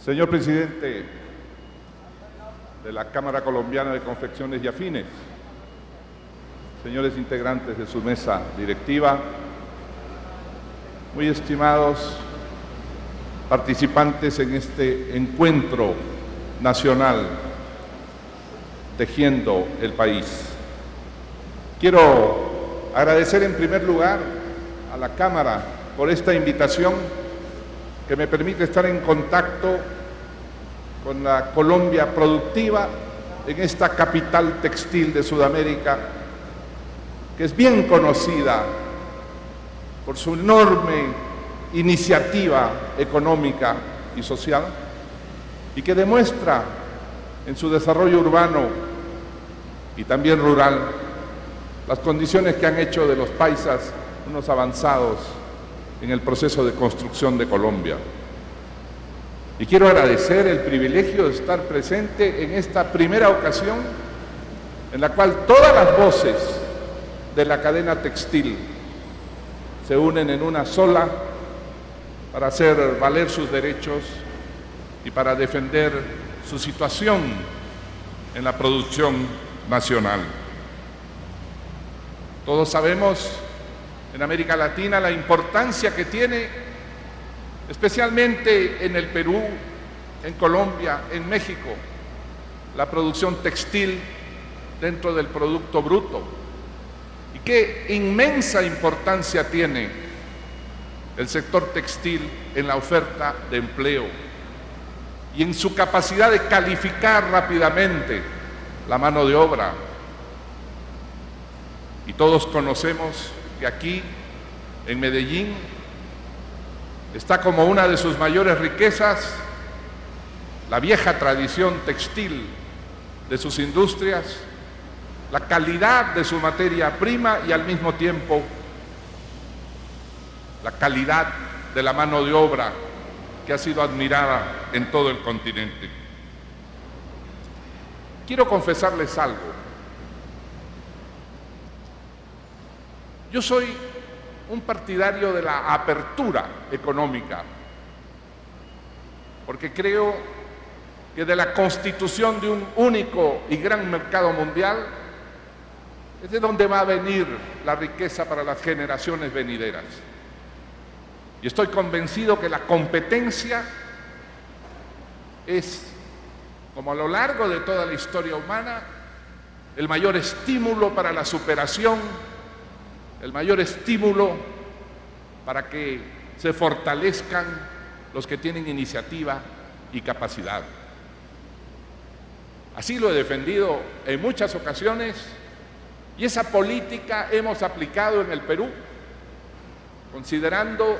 Señor presidente de la Cámara Colombiana de Confecciones y Afines, señores integrantes de su mesa directiva, muy estimados participantes en este encuentro nacional Tejiendo el País. Quiero agradecer en primer lugar a la Cámara por esta invitación que me permite estar en contacto con la Colombia productiva en esta capital textil de Sudamérica, que es bien conocida por su enorme iniciativa económica y social y que demuestra en su desarrollo urbano y también rural las condiciones que han hecho de los paisas unos avanzados en el proceso de construcción de Colombia. Y quiero agradecer el privilegio de estar presente en esta primera ocasión en la cual todas las voces de la cadena textil se unen en una sola para hacer valer sus derechos y para defender su situación en la producción nacional. Todos sabemos en América Latina la importancia que tiene, especialmente en el Perú, en Colombia, en México, la producción textil dentro del Producto Bruto. Y qué inmensa importancia tiene el sector textil en la oferta de empleo y en su capacidad de calificar rápidamente la mano de obra. Y todos conocemos que aquí, en Medellín, está como una de sus mayores riquezas la vieja tradición textil de sus industrias, la calidad de su materia prima y al mismo tiempo la calidad de la mano de obra que ha sido admirada en todo el continente. Quiero confesarles algo. Yo soy un partidario de la apertura económica, porque creo que de la constitución de un único y gran mercado mundial es de donde va a venir la riqueza para las generaciones venideras. Y estoy convencido que la competencia es, como a lo largo de toda la historia humana, el mayor estímulo para la superación, el mayor estímulo para que se fortalezcan los que tienen iniciativa y capacidad. Así lo he defendido en muchas ocasiones y esa política hemos aplicado en el Perú, considerando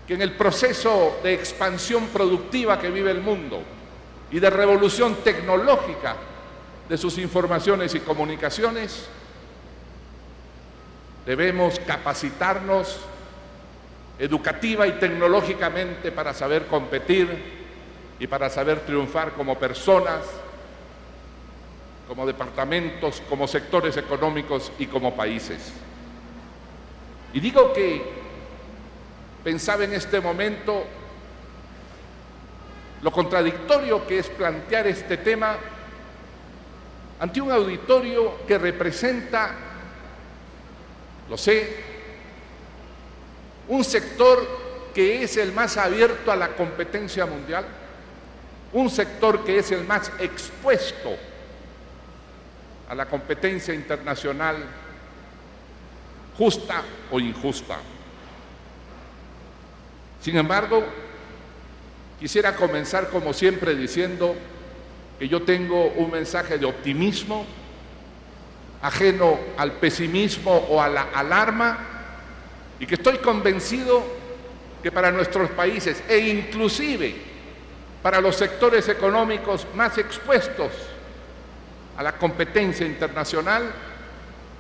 que en el proceso de expansión productiva que vive el mundo y de revolución tecnológica de sus informaciones y comunicaciones, debemos capacitarnos educativa y tecnológicamente para saber competir y para saber triunfar como personas, como departamentos, como sectores económicos y como países. Y digo que pensaba en este momento lo contradictorio que es plantear este tema ante un auditorio que representa, lo sé, un sector que es el más abierto a la competencia mundial, un sector que es el más expuesto a la competencia internacional, justa o injusta. Sin embargo, quisiera comenzar como siempre diciendo que yo tengo un mensaje de optimismo, ajeno al pesimismo o a la alarma, y que estoy convencido que para nuestros países e inclusive para los sectores económicos más expuestos a la competencia internacional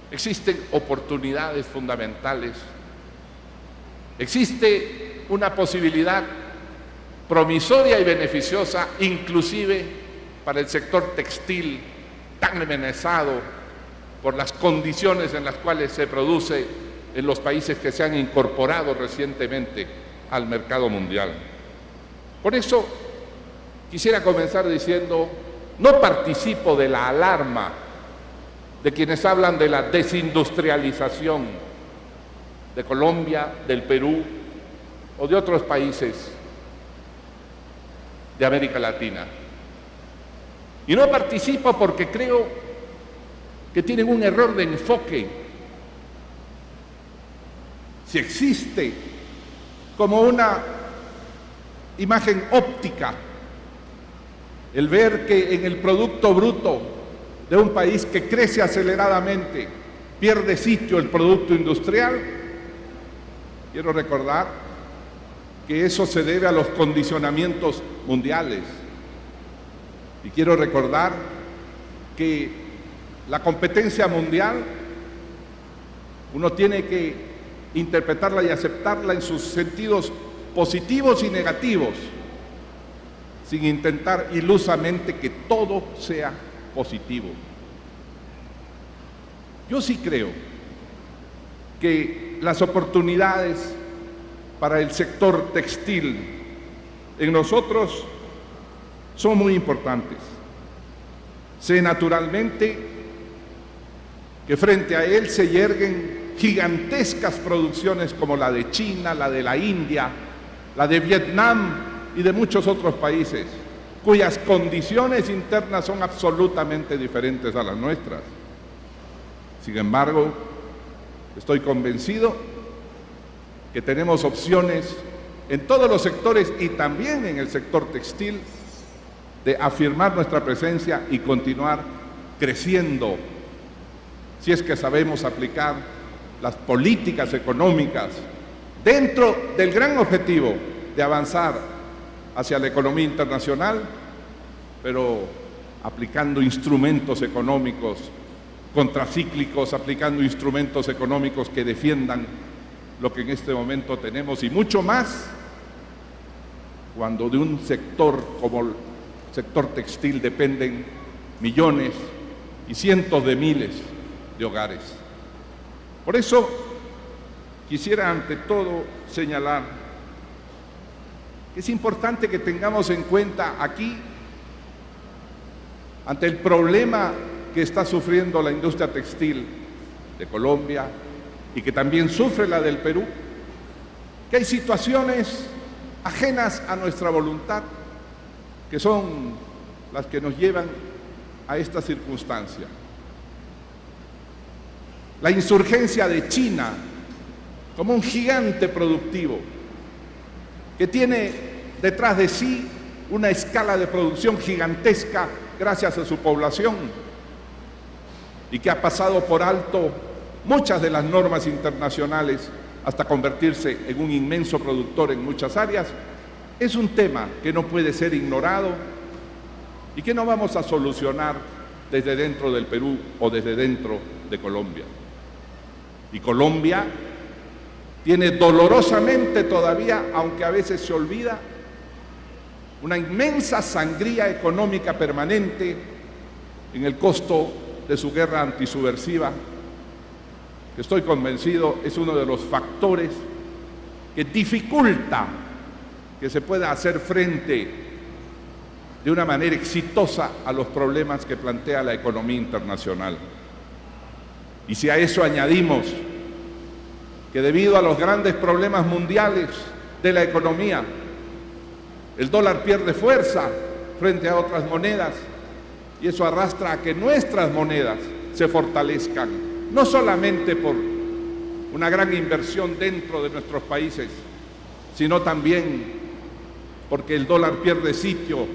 existen oportunidades fundamentales. Existe una posibilidad promisoria y beneficiosa inclusive para el sector textil tan amenazado por las condiciones en las cuales se produce en los países que se han incorporado recientemente al mercado mundial. Por eso quisiera comenzar diciendo, no participo de la alarma de quienes hablan de la desindustrialización de Colombia, del Perú o de otros países de América Latina. Y no participo porque creo que tienen un error de enfoque. Si existe como una imagen óptica el ver que en el Producto Bruto de un país que crece aceleradamente pierde sitio el producto industrial, quiero recordar que eso se debe a los condicionamientos mundiales. Y quiero recordar que la competencia mundial uno tiene que interpretarla y aceptarla en sus sentidos positivos y negativos, sin intentar ilusamente que todo sea positivo. Yo sí creo que las oportunidades para el sector textil en nosotros son muy importantes. Sé naturalmente que frente a él se yerguen gigantescas producciones como la de China, la de la India, la de Vietnam y de muchos otros países, cuyas condiciones internas son absolutamente diferentes a las nuestras. Sin embargo, estoy convencido que tenemos opciones en todos los sectores y también en el sector textil de afirmar nuestra presencia y continuar creciendo, si es que sabemos aplicar las políticas económicas dentro del gran objetivo de avanzar hacia la economía internacional, pero aplicando instrumentos económicos contracíclicos, aplicando instrumentos económicos que defiendan lo que en este momento tenemos y mucho más cuando de un sector como el sector textil dependen millones y cientos de miles de hogares. Por eso quisiera ante todo señalar que es importante que tengamos en cuenta aquí, ante el problema que está sufriendo la industria textil de Colombia y que también sufre la del Perú, que hay situaciones ajenas a nuestra voluntad que son las que nos llevan a esta circunstancia. La insurgencia de China como un gigante productivo que tiene detrás de sí una escala de producción gigantesca gracias a su población y que ha pasado por alto muchas de las normas internacionales hasta convertirse en un inmenso productor en muchas áreas, es un tema que no puede ser ignorado y que no vamos a solucionar desde dentro del Perú o desde dentro de Colombia. Y Colombia tiene dolorosamente todavía, aunque a veces se olvida, una inmensa sangría económica permanente en el costo de su guerra antisubversiva, que estoy convencido es uno de los factores que dificulta que se pueda hacer frente de una manera exitosa a los problemas que plantea la economía internacional. Y si a eso añadimos que debido a los grandes problemas mundiales de la economía, el dólar pierde fuerza frente a otras monedas y eso arrastra a que nuestras monedas se fortalezcan, no solamente por una gran inversión dentro de nuestros países, sino también porque el dólar pierde sitio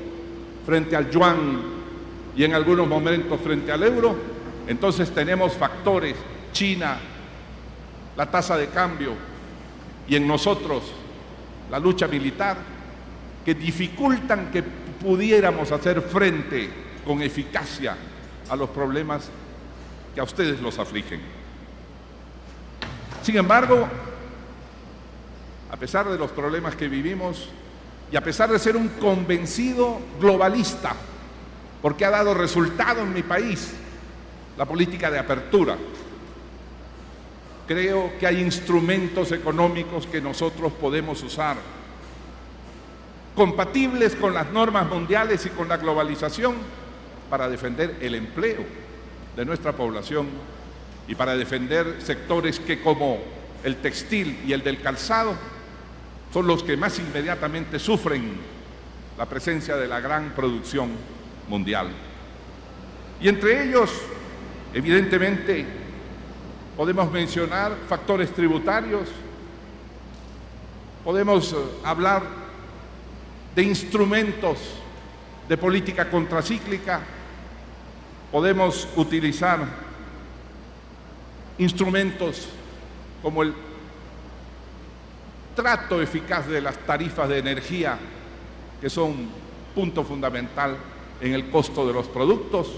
frente al yuan y en algunos momentos frente al euro. Entonces tenemos factores, China, la tasa de cambio y en nosotros la lucha militar, que dificultan que pudiéramos hacer frente con eficacia a los problemas que a ustedes los afligen. Sin embargo, a pesar de los problemas que vivimos y a pesar de ser un convencido globalista, porque ha dado resultado en mi país la política de apertura, creo que hay instrumentos económicos que nosotros podemos usar compatibles con las normas mundiales y con la globalización, para defender el empleo de nuestra población y para defender sectores que, como el textil y el del calzado, son los que más inmediatamente sufren la presencia de la gran producción mundial. Y entre ellos, evidentemente, podemos mencionar factores tributarios, podemos hablar de instrumentos de política contracíclica, podemos utilizar instrumentos como el trato eficaz de las tarifas de energía, que son punto fundamental en el costo de los productos.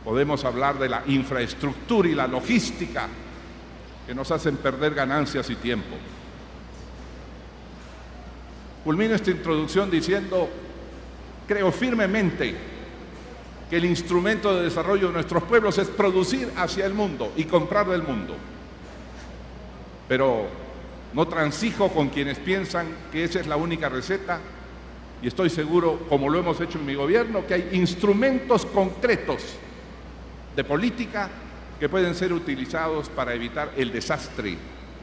Podemos hablar de la infraestructura y la logística, que nos hacen perder ganancias y tiempo. Culmino esta introducción diciendo: creo firmemente que el instrumento de desarrollo de nuestros pueblos es producir hacia el mundo y comprar del mundo. Pero no transijo con quienes piensan que esa es la única receta, y estoy seguro, como lo hemos hecho en mi gobierno, que hay instrumentos concretos de política que pueden ser utilizados para evitar el desastre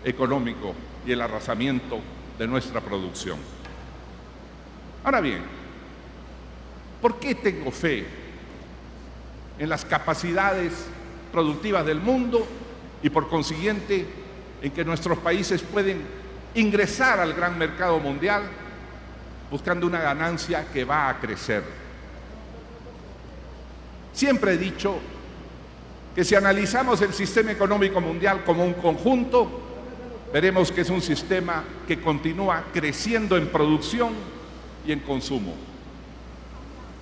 económico y el arrasamiento de nuestra producción. Ahora bien, ¿por qué tengo fe en las capacidades productivas del mundo y, por consiguiente, en que nuestros países pueden ingresar al gran mercado mundial buscando una ganancia que va a crecer? Siempre he dicho que si analizamos el sistema económico mundial como un conjunto, veremos que es un sistema que continúa creciendo en producción y en consumo.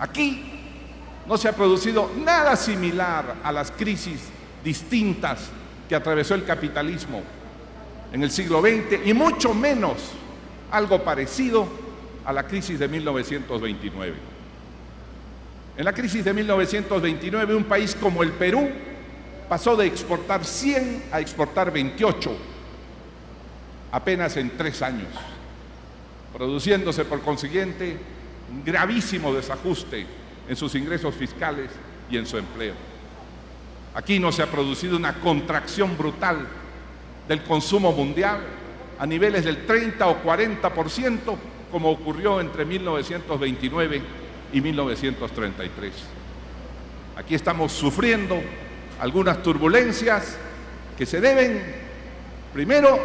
Aquí no se ha producido nada similar a las crisis distintas que atravesó el capitalismo en el siglo XX, y mucho menos algo parecido a la crisis de 1929. En la crisis de 1929, un país como el Perú pasó de exportar 100 a exportar 28, apenas en 3 años, produciéndose por consiguiente un gravísimo desajuste en sus ingresos fiscales y en su empleo. Aquí no se ha producido una contracción brutal del consumo mundial a niveles del 30 o 40%, como ocurrió entre 1929 y 1933. Aquí estamos sufriendo algunas turbulencias que se deben, primero,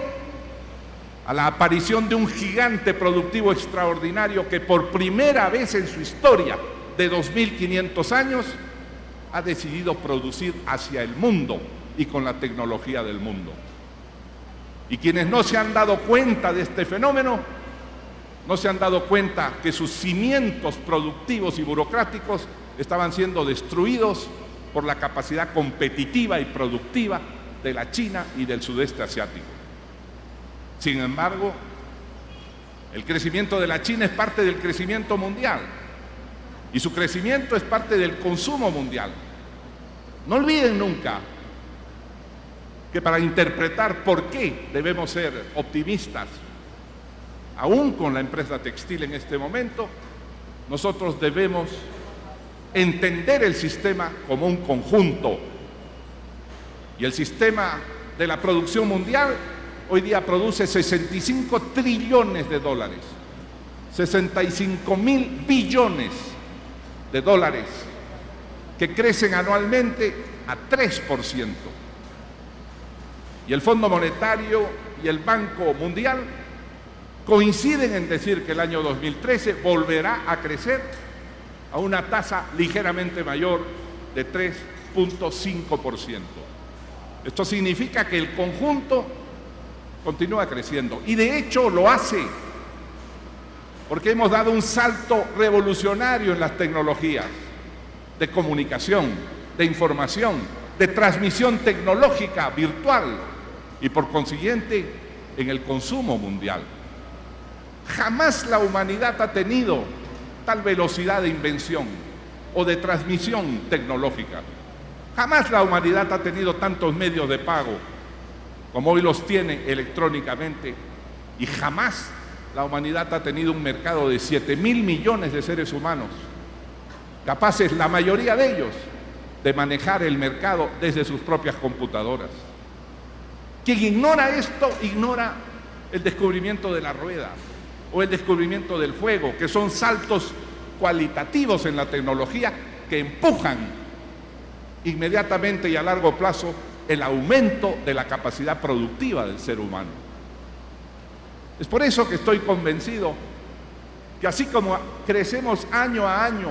a la aparición de un gigante productivo extraordinario que por primera vez en su historia de 2500 años ha decidido producir hacia el mundo y con la tecnología del mundo. Y quienes no se han dado cuenta de este fenómeno, no se han dado cuenta que sus cimientos productivos y burocráticos estaban siendo destruidos por la capacidad competitiva y productiva de la China y del sudeste asiático. Sin embargo, el crecimiento de la China es parte del crecimiento mundial y su crecimiento es parte del consumo mundial. No olviden nunca que para interpretar por qué debemos ser optimistas, aún con la empresa textil en este momento, nosotros debemos entender el sistema como un conjunto. Y el sistema de la producción mundial hoy día produce 65 trillones de dólares, 65.000 billones de dólares, que crecen anualmente a 3%. Y el Fondo Monetario y el Banco Mundial coinciden en decir que el año 2013 volverá a crecer a una tasa ligeramente mayor de 3.5%. Esto significa que el conjunto continúa creciendo, y de hecho lo hace, porque hemos dado un salto revolucionario en las tecnologías de comunicación, de información, de transmisión tecnológica virtual y por consiguiente en el consumo mundial. Jamás la humanidad ha tenido tal velocidad de invención o de transmisión tecnológica. Jamás la humanidad ha tenido tantos medios de pago como hoy los tiene electrónicamente, y jamás la humanidad ha tenido un mercado de 7.000 millones de seres humanos, capaces, la mayoría de ellos, de manejar el mercado desde sus propias computadoras. Quien ignora esto, ignora el descubrimiento de la rueda o el descubrimiento del fuego, que son saltos cualitativos en la tecnología que empujan inmediatamente y a largo plazo el aumento de la capacidad productiva del ser humano. Es por eso que estoy convencido que así como crecemos año a año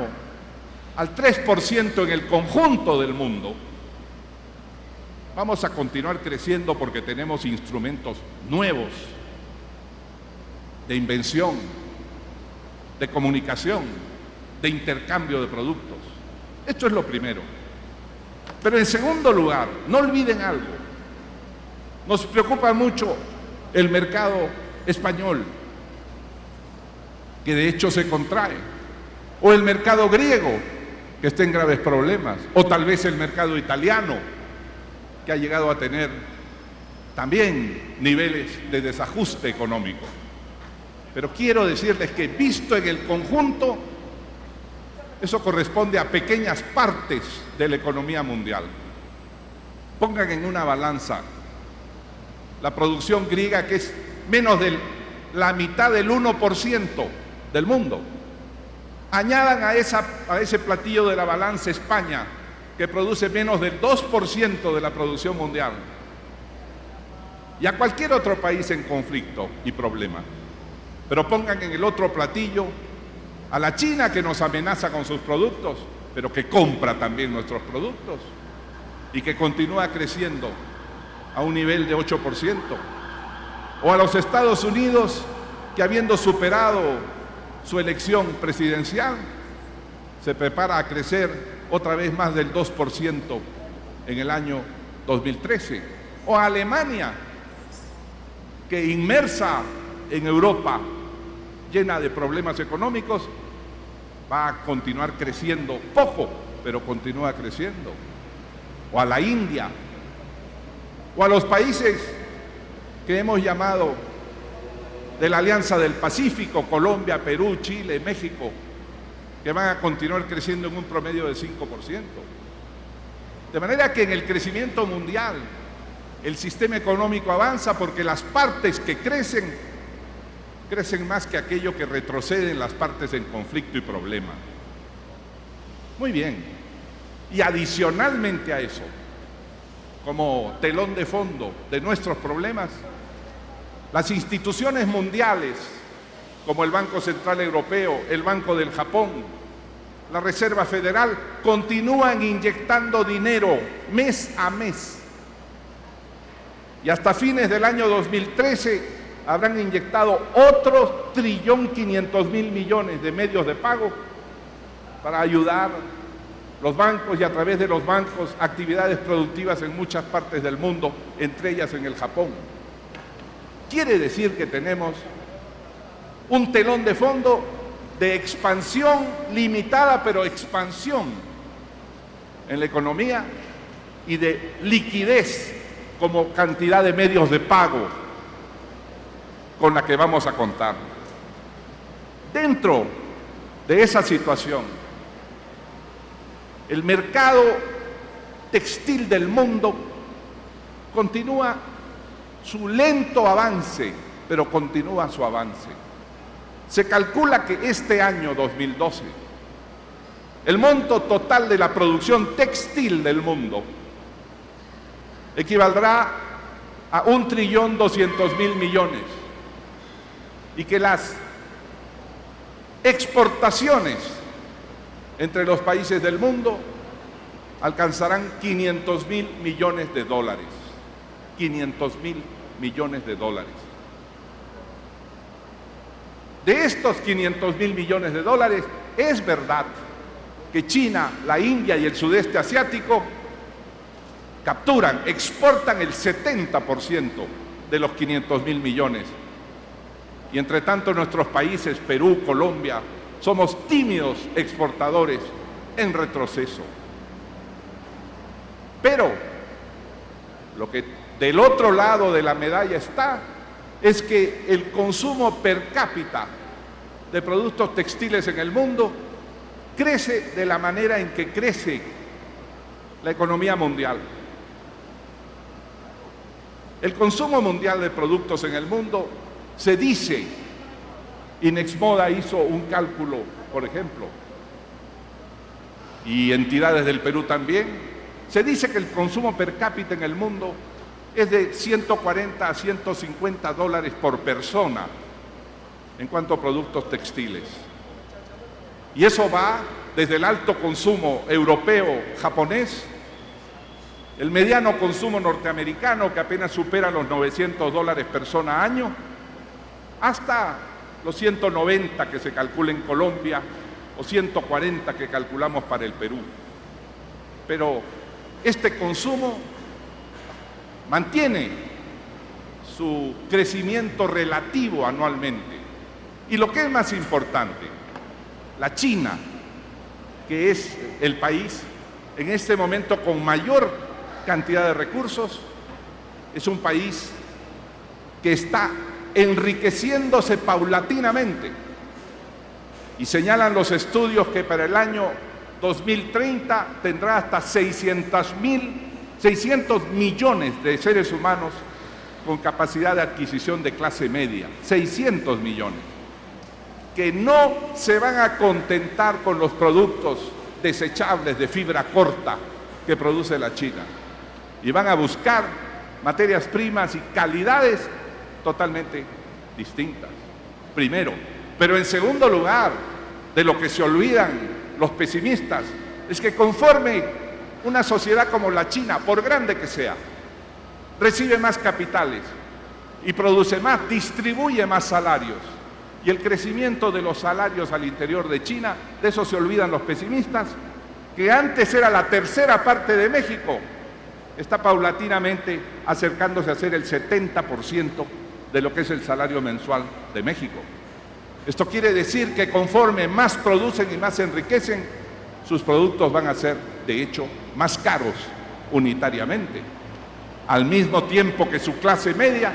al 3% en el conjunto del mundo, vamos a continuar creciendo porque tenemos instrumentos nuevos de invención, de comunicación, de intercambio de productos. Esto es lo primero. Pero en segundo lugar, no olviden algo. Nos preocupa mucho el mercado español, que de hecho se contrae, o el mercado griego, que está en graves problemas, o tal vez el mercado italiano, que ha llegado a tener también niveles de desajuste económico. Pero quiero decirles que visto en el conjunto, eso corresponde a pequeñas partes de la economía mundial. Pongan en una balanza la producción griega, que es menos de la mitad del 1% del mundo. Añadan a ese platillo de la balanza España, que produce menos del 2% de la producción mundial, y a cualquier otro país en conflicto y problema. Pero pongan en el otro platillo a la China, que nos amenaza con sus productos, pero que compra también nuestros productos y que continúa creciendo a un nivel de 8%. O a los Estados Unidos, que habiendo superado su elección presidencial, se prepara a crecer otra vez más del 2% en el año 2013. O a Alemania, que inmersa en Europa, llena de problemas económicos, va a continuar creciendo poco, pero continúa creciendo. O a la India, o a los países que hemos llamado de la Alianza del Pacífico, Colombia, Perú, Chile, México, que van a continuar creciendo en un promedio de 5%. De manera que en el crecimiento mundial, el sistema económico avanza porque las partes que crecen más que aquello que retrocede en las partes en conflicto y problema. Muy bien. Y adicionalmente a eso, como telón de fondo de nuestros problemas, las instituciones mundiales, como el Banco Central Europeo, el Banco del Japón, la Reserva Federal, continúan inyectando dinero mes a mes. Y hasta fines del año 2013 habrán inyectado otros 1.500.000 millones de medios de pago para ayudar los bancos y a través de los bancos actividades productivas en muchas partes del mundo, entre ellas en el Japón. Quiere decir que tenemos un telón de fondo de expansión limitada, pero expansión en la economía, y de liquidez como cantidad de medios de pago con la que vamos a contar. Dentro de esa situación, el mercado textil del mundo continúa su lento avance, pero continúa su avance. Se calcula que este año 2012, el monto total de la producción textil del mundo equivaldrá a 1.200.000 millones, y que las exportaciones entre los países del mundo alcanzarán 500.000 millones de dólares. 500.000 millones de dólares. De estos 500.000 millones de dólares, es verdad que China, la India y el sudeste asiático capturan, exportan el 70% de los 500.000 millones. Y entre tanto nuestros países, Perú, Colombia, somos tímidos exportadores en retroceso. Pero lo que del otro lado de la medalla está es que el consumo per cápita de productos textiles en el mundo crece de la manera en que crece la economía mundial. El consumo mundial de productos en el mundo se dice, Inexmoda hizo un cálculo, por ejemplo, y entidades del Perú también, se dice que el consumo per cápita en el mundo es de 140 a 150 dólares por persona en cuanto a productos textiles. Y eso va desde el alto consumo europeo, japonés, el mediano consumo norteamericano, que apenas supera los 900 dólares persona año, hasta los 190 que se calcula en Colombia o 140 que calculamos para el Perú. Pero este consumo mantiene su crecimiento relativo anualmente. Y lo que es más importante, la China, que es el país en este momento con mayor cantidad de recursos, es un país que está enriqueciéndose paulatinamente. Y señalan los estudios que para el año 2030 tendrá hasta 600 millones de seres humanos con capacidad de adquisición de clase media, 600 millones, que no se van a contentar con los productos desechables de fibra corta que produce la China, y van a buscar materias primas y calidades totalmente distintas, primero. Pero en segundo lugar, de lo que se olvidan los pesimistas, es que conforme una sociedad como la China, por grande que sea, recibe más capitales y produce más, distribuye más salarios, y el crecimiento de los salarios al interior de China, de eso se olvidan los pesimistas, que antes era la tercera parte de México, está paulatinamente acercándose a ser el 70% de lo que es el salario mensual de México. Esto quiere decir que conforme más producen y más se enriquecen, sus productos van a ser, de hecho, más caros unitariamente, al mismo tiempo que su clase media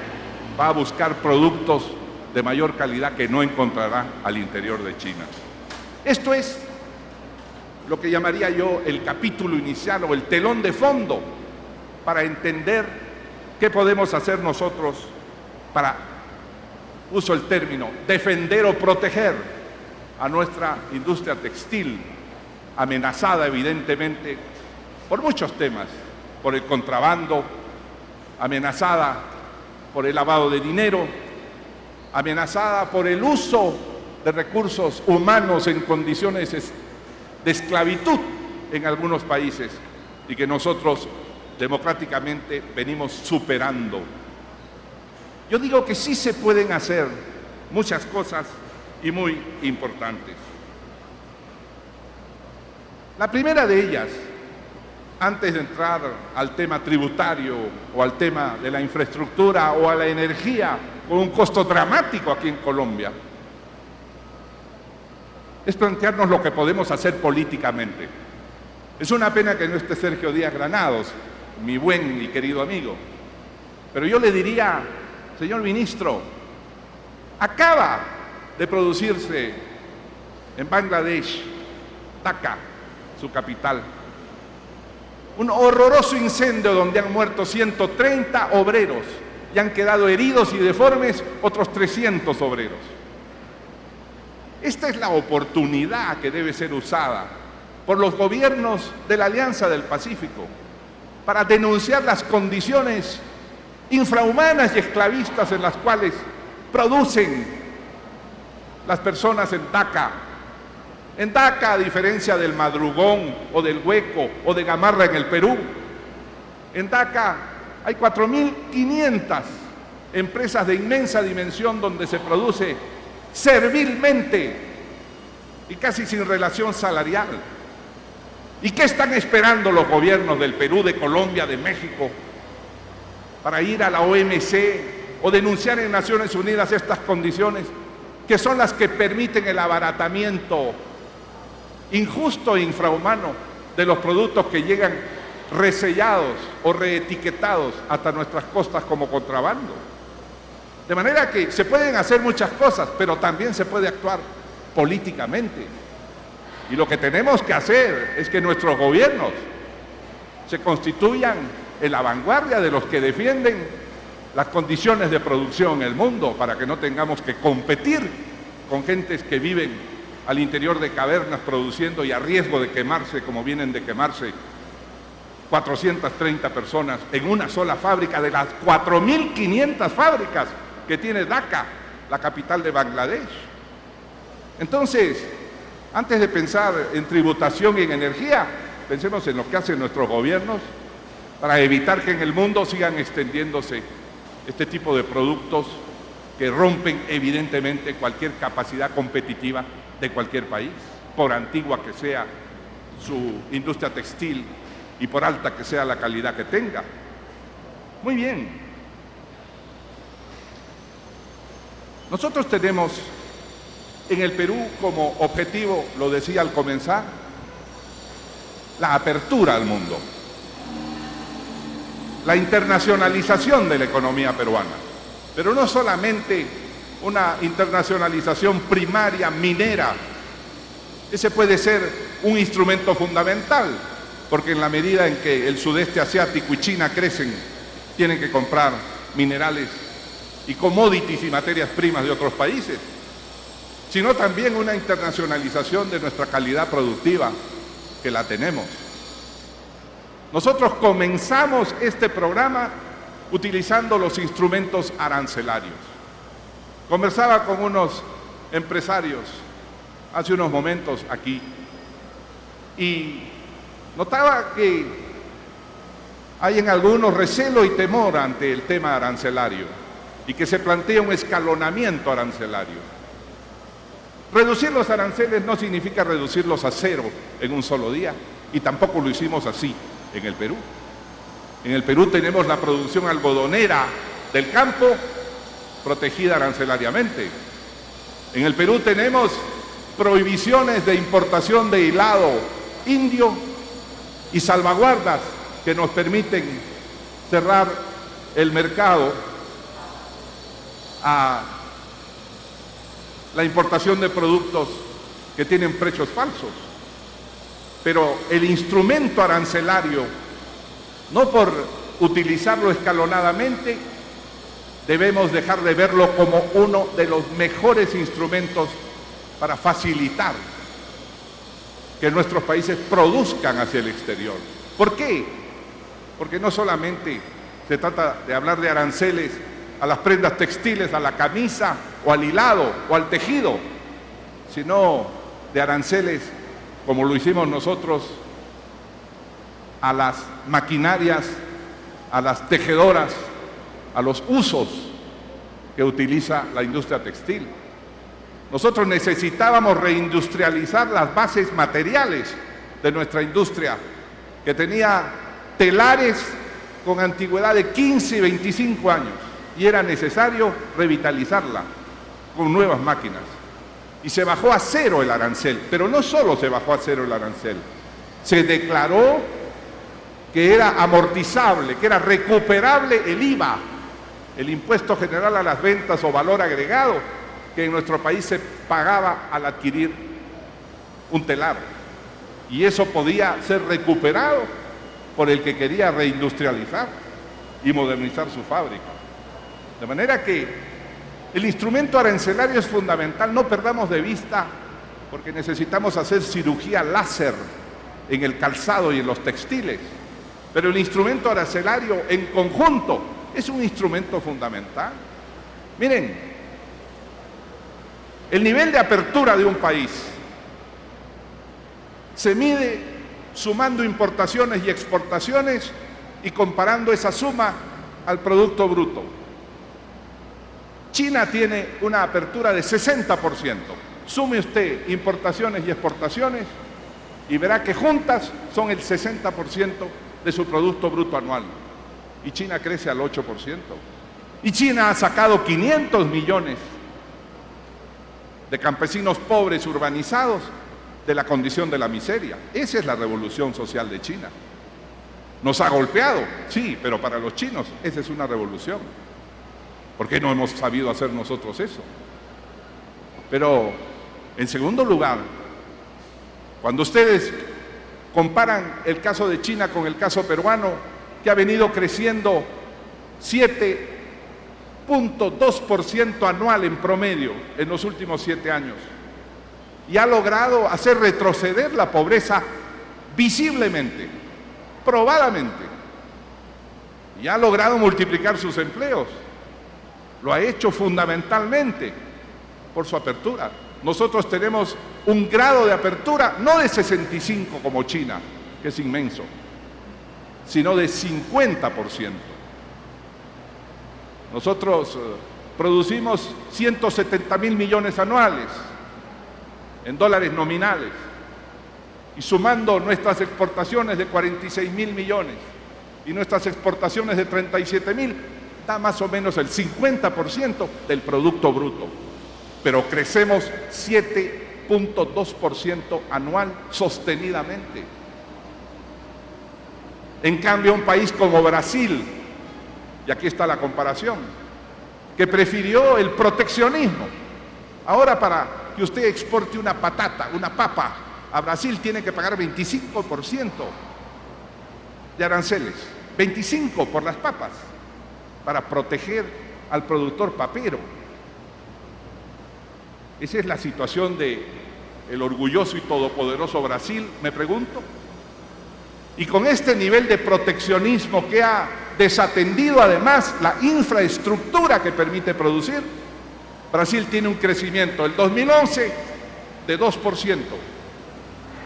va a buscar productos de mayor calidad que no encontrará al interior de China. Esto es lo que llamaría yo el capítulo inicial o el telón de fondo para entender qué podemos hacer nosotros para, uso el término, defender o proteger a nuestra industria textil, amenazada evidentemente por muchos temas, por el contrabando, amenazada por el lavado de dinero, amenazada por el uso de recursos humanos en condiciones de esclavitud en algunos países, y que nosotros democráticamente venimos superando. Yo digo que sí se pueden hacer muchas cosas y muy importantes. La primera de ellas, antes de entrar al tema tributario o al tema de la infraestructura o a la energía, con un costo dramático aquí en Colombia, es plantearnos lo que podemos hacer políticamente. Es una pena que no esté Sergio Díaz Granados, mi buen y querido amigo, pero yo le diría, señor ministro, acaba de producirse en Bangladesh, Dhaka, su capital, un horroroso incendio donde han muerto 130 obreros y han quedado heridos y deformes otros 300 obreros. Esta es la oportunidad que debe ser usada por los gobiernos de la Alianza del Pacífico para denunciar las condiciones infrahumanas y esclavistas en las cuales producen las personas en Dhaka. En Dhaka, a diferencia del Madrugón o del Hueco o de Gamarra en el Perú, en Dhaka hay 4.500 empresas de inmensa dimensión donde se produce servilmente y casi sin relación salarial. ¿Y qué están esperando los gobiernos del Perú, de Colombia, de México, para ir a la OMC o denunciar en Naciones Unidas estas condiciones que son las que permiten el abaratamiento injusto e infrahumano de los productos que llegan resellados o reetiquetados hasta nuestras costas como contrabando? De manera que se pueden hacer muchas cosas, pero también se puede actuar políticamente. Y lo que tenemos que hacer es que nuestros gobiernos se constituyan en la vanguardia de los que defienden las condiciones de producción en el mundo, para que no tengamos que competir con gentes que viven al interior de cavernas produciendo y a riesgo de quemarse, como vienen de quemarse 430 personas en una sola fábrica de las 4.500 fábricas que tiene Dhaka, la capital de Bangladesh. Entonces, antes de pensar en tributación y en energía, pensemos en lo que hacen nuestros gobiernos para evitar que en el mundo sigan extendiéndose este tipo de productos que rompen evidentemente cualquier capacidad competitiva de cualquier país, por antigua que sea su industria textil y por alta que sea la calidad que tenga. Muy bien. Nosotros tenemos en el Perú como objetivo, lo decía al comenzar, la apertura al mundo, la internacionalización de la economía peruana, pero no solamente una internacionalización primaria, minera. Ese puede ser un instrumento fundamental, porque en la medida en que el sudeste asiático y China crecen, tienen que comprar minerales y commodities y materias primas de otros países, sino también una internacionalización de nuestra calidad productiva, que la tenemos. Nosotros comenzamos este programa utilizando los instrumentos arancelarios. Conversaba con unos empresarios hace unos momentos aquí y notaba que hay en algunos recelo y temor ante el tema arancelario y que se plantea un escalonamiento arancelario. Reducir los aranceles no significa reducirlos a cero en un solo día, y tampoco lo hicimos así en el Perú. En el Perú tenemos la producción algodonera del campo protegida arancelariamente. En el Perú tenemos prohibiciones de importación de hilado indio y salvaguardas que nos permiten cerrar el mercado a la importación de productos que tienen precios falsos. Pero el instrumento arancelario, no por utilizarlo escalonadamente, debemos dejar de verlo como uno de los mejores instrumentos para facilitar que nuestros países produzcan hacia el exterior. ¿Por qué? Porque no solamente se trata de hablar de aranceles a las prendas textiles, a la camisa o al hilado o al tejido, sino de aranceles, como lo hicimos nosotros, a las maquinarias, a las tejedoras, a los usos que utiliza la industria textil. Nosotros necesitábamos reindustrializar las bases materiales de nuestra industria, que tenía telares con antigüedad de 15 y 25 años, y era necesario revitalizarla con nuevas máquinas. Y se bajó a cero el arancel, pero no solo se bajó a cero el arancel, se declaró que era amortizable, que era recuperable el IVA, el impuesto general a las ventas o valor agregado, que en nuestro país se pagaba al adquirir un telar. Y eso podía ser recuperado por el que quería reindustrializar y modernizar su fábrica. De manera que el instrumento arancelario es fundamental, no perdamos de vista, porque necesitamos hacer cirugía láser en el calzado y en los textiles. Pero el instrumento arancelario en conjunto es un instrumento fundamental. Miren, el nivel de apertura de un país se mide sumando importaciones y exportaciones y comparando esa suma al Producto Bruto. China tiene una apertura de 60%. Sume usted importaciones y exportaciones y verá que juntas son el 60% de su Producto Bruto anual. Y China crece al 8%. Y China ha sacado 500 millones de campesinos pobres urbanizados de la condición de la miseria. Esa es la revolución social de China. Nos ha golpeado, sí, pero para los chinos esa es una revolución. ¿Por qué no hemos sabido hacer nosotros eso? Pero, en segundo lugar, cuando ustedes comparan el caso de China con el caso peruano, que ha venido creciendo 7.2% anual en promedio en los últimos 7 años, y ha logrado hacer retroceder la pobreza visiblemente, probadamente, y ha logrado multiplicar sus empleos. Lo ha hecho fundamentalmente por su apertura. Nosotros tenemos un grado de apertura no de 65 como China, que es inmenso, sino de 50%. Nosotros producimos 170.000 millones anuales en dólares nominales, y sumando nuestras exportaciones de 46.000 millones y nuestras exportaciones de 37.000, da más o menos el 50% del Producto Bruto. Pero crecemos 7.2% anual sostenidamente. En cambio, un país como Brasil, y aquí está la comparación, que prefirió el proteccionismo. Ahora, para que usted exporte una patata, una papa, a Brasil tiene que pagar 25% de aranceles, 25% por las papas, para proteger al productor papero. Esa es la situación del orgulloso y todopoderoso Brasil, me pregunto. Y con este nivel de proteccionismo que ha desatendido además la infraestructura que permite producir, Brasil tiene un crecimiento, el 2011 de 2%,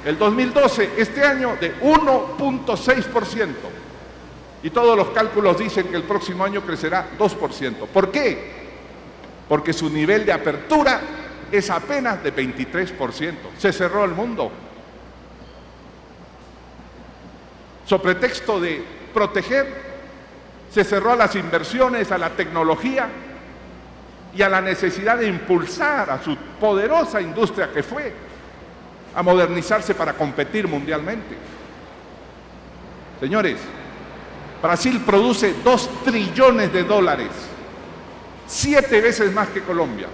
el 2012, este año, de 1.6%, y todos los cálculos dicen que el próximo año crecerá 2%. ¿Por qué? Porque su nivel de apertura es apenas de 23%. Se cerró el mundo. Sobre pretexto de proteger, se cerró a las inversiones, a la tecnología y a la necesidad de impulsar a su poderosa industria que fue a modernizarse para competir mundialmente. Señores, Brasil produce 2 trillones de dólares, 7 veces más que Colombia.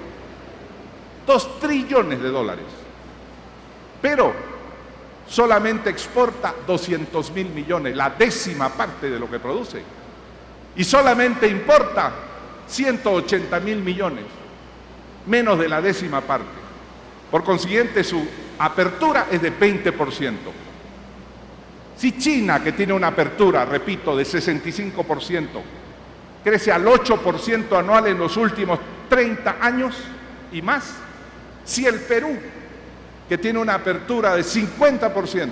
2 trillones de dólares. Pero solamente exporta 200.000 millones, la 10ª parte de lo que produce. Y solamente importa 180.000 millones, menos de la 10ª parte. Por consiguiente, su apertura es de 20%. Si China, que tiene una apertura, repito, de 65%, crece al 8% anual en los últimos 30 años y más, si el Perú, que tiene una apertura de 50%,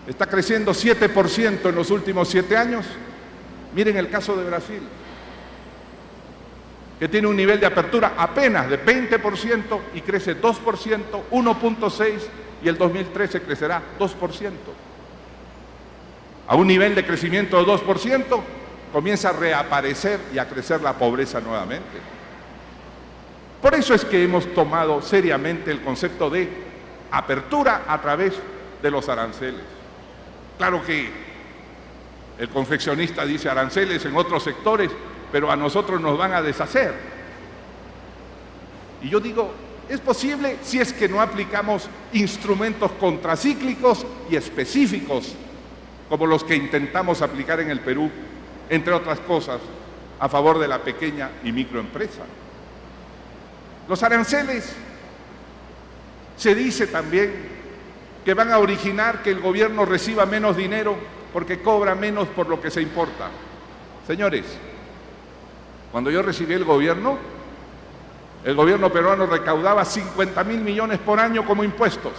está creciendo 7% en los últimos 7 años, miren el caso de Brasil, que tiene un nivel de apertura apenas de 20% y crece 2%, 1.6%, y el 2013 crecerá 2%. A un nivel de crecimiento de 2%, comienza a reaparecer y a crecer la pobreza nuevamente. Por eso es que hemos tomado seriamente el concepto de apertura a través de los aranceles. Claro que el confeccionista dice aranceles en otros sectores, pero a nosotros nos van a deshacer. Y yo digo, es posible si es que no aplicamos instrumentos contracíclicos y específicos, como los que intentamos aplicar en el Perú, entre otras cosas, a favor de la pequeña y microempresa. Los aranceles, se dice también que van a originar que el gobierno reciba menos dinero porque cobra menos por lo que se importa. Señores, cuando yo recibí el gobierno peruano recaudaba 50.000 millones por año como impuestos.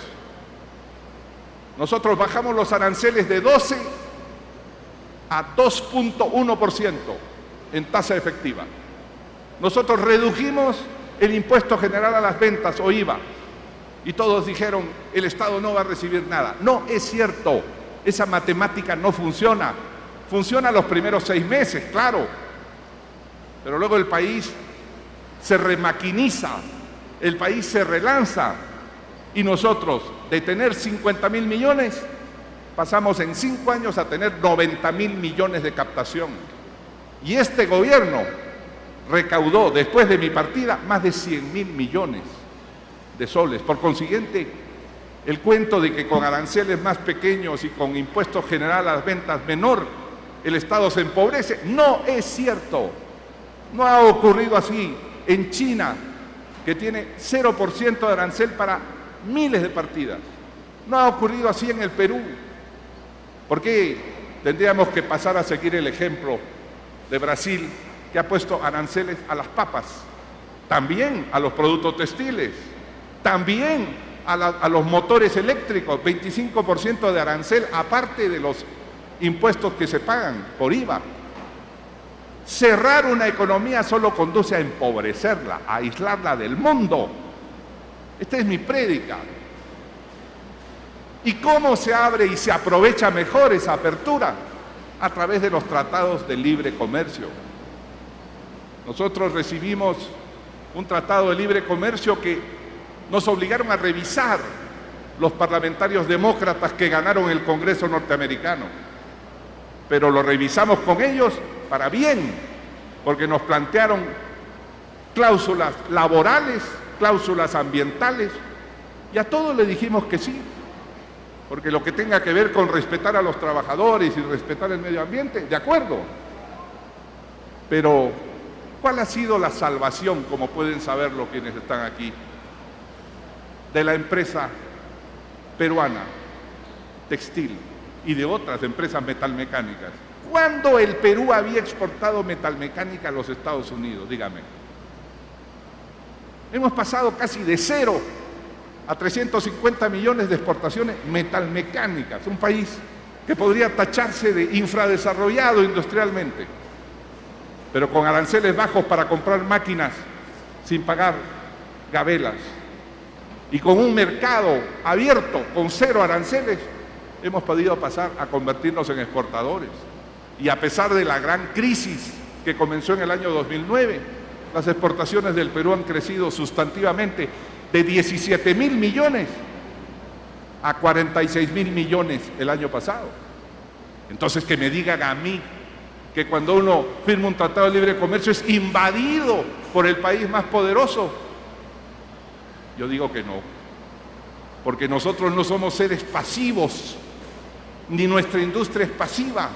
Nosotros bajamos los aranceles de 12 a 2.1% en tasa efectiva. Nosotros redujimos el impuesto general a las ventas o IVA y todos dijeron, el Estado no va a recibir nada. No es cierto, esa matemática no funciona. Funciona los primeros 6 meses, claro, pero luego el país se remaquiniza, el país se relanza y nosotros de tener 50.000 millones pasamos en 5 años a tener 90.000 millones de captación. Y este gobierno recaudó después de mi partida más de 100.000 millones de soles. Por consiguiente, el cuento de que con aranceles más pequeños y con impuesto general a las ventas menor, el Estado se empobrece, no es cierto. No ha ocurrido así. En China, que tiene 0% de arancel para miles de partidas. No ha ocurrido así en el Perú. ¿Por qué tendríamos que pasar a seguir el ejemplo de Brasil, que ha puesto aranceles a las papas, también a los productos textiles, también a los motores eléctricos, 25% de arancel, aparte de los impuestos que se pagan por IVA? Cerrar una economía solo conduce a empobrecerla, a aislarla del mundo. Esta es mi prédica. ¿Y cómo se abre y se aprovecha mejor esa apertura? A través de los tratados de libre comercio. Nosotros recibimos un tratado de libre comercio que nos obligaron a revisar los parlamentarios demócratas que ganaron el Congreso norteamericano. Pero lo revisamos con ellos para bien, porque nos plantearon cláusulas laborales, cláusulas ambientales, y a todos le dijimos que sí, porque lo que tenga que ver con respetar a los trabajadores y respetar el medio ambiente, de acuerdo. Pero, ¿cuál ha sido la salvación, como pueden saberlo quienes están aquí, de la empresa peruana textil y de otras empresas metalmecánicas? ¿Cuándo el Perú había exportado metalmecánica a los Estados Unidos? Dígame. Hemos pasado casi de 0 a 350 millones de exportaciones metalmecánicas, un país que podría tacharse de infradesarrollado industrialmente, pero con aranceles bajos para comprar máquinas sin pagar gabelas, y con un mercado abierto con 0 aranceles, hemos podido pasar a convertirnos en exportadores. Y a pesar de la gran crisis que comenzó en el año 2009, las exportaciones del Perú han crecido sustantivamente de 17.000 millones a 46.000 millones el año pasado. Entonces, que me digan a mí que cuando uno firma un tratado de libre comercio es invadido por el país más poderoso, yo digo que no, porque nosotros no somos seres pasivos, ni nuestra industria es pasiva.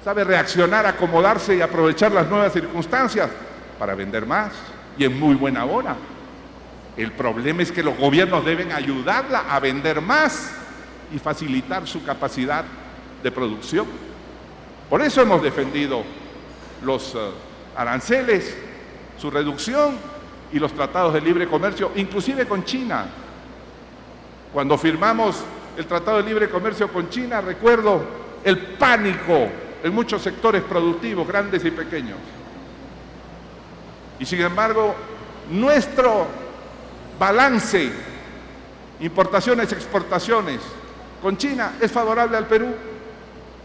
Sabe reaccionar, acomodarse y aprovechar las nuevas circunstancias para vender más y en muy buena hora. El problema es que los gobiernos deben ayudarla a vender más y facilitar su capacidad de producción. Por eso hemos defendido los aranceles, su reducción y los tratados de libre comercio, inclusive con China. Cuando firmamos el tratado de libre comercio con China, recuerdo el pánico en muchos sectores productivos, grandes y pequeños. Y sin embargo, nuestro balance, importaciones-exportaciones con China es favorable al Perú,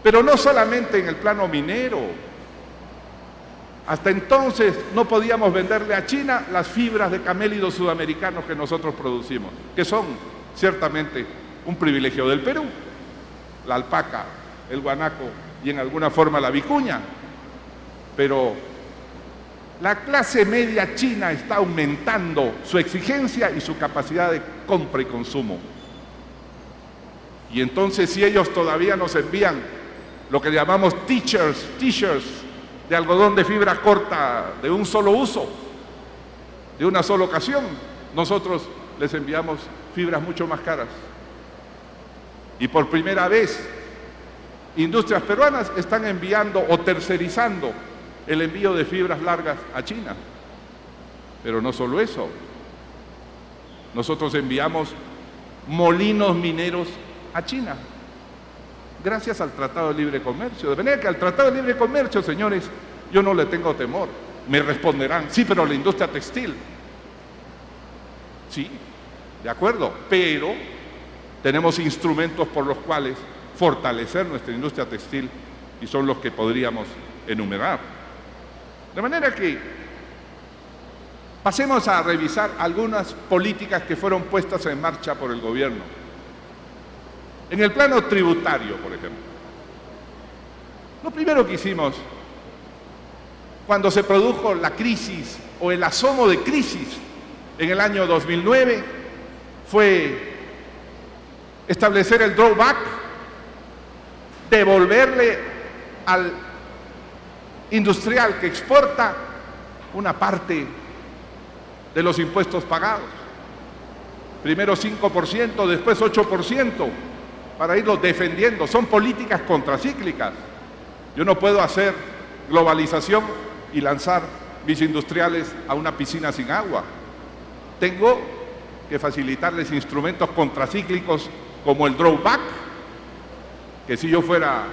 pero no solamente en el plano minero. Hasta entonces no podíamos venderle a China las fibras de camélidos sudamericanos que nosotros producimos, que son ciertamente un privilegio del Perú, la alpaca, el guanaco y en alguna forma la vicuña, pero la clase media china está aumentando su exigencia y su capacidad de compra y consumo. Y entonces, si ellos todavía nos envían lo que llamamos t-shirts de algodón de fibra corta, de un solo uso, de una sola ocasión, nosotros les enviamos fibras mucho más caras. Y por primera vez, industrias peruanas están enviando o tercerizando el envío de fibras largas a China. Pero no solo eso, nosotros enviamos molinos mineros a China, gracias al Tratado de Libre Comercio. De manera que al Tratado de Libre Comercio, señores, yo no le tengo temor. Me responderán, sí, pero la industria textil. Sí, de acuerdo, pero tenemos instrumentos por los cuales fortalecer nuestra industria textil y son los que podríamos enumerar. De manera que pasemos a revisar algunas políticas que fueron puestas en marcha por el gobierno. En el plano tributario, por ejemplo. Lo primero que hicimos cuando se produjo la crisis o el asomo de crisis en el año 2009 fue establecer el drawback, devolverle al industrial que exporta una parte de los impuestos pagados. Primero 5%, después 8%, para irlos defendiendo. Son políticas contracíclicas. Yo no puedo hacer globalización y lanzar mis industriales a una piscina sin agua. Tengo que facilitarles instrumentos contracíclicos como el drawback, que si yo fuera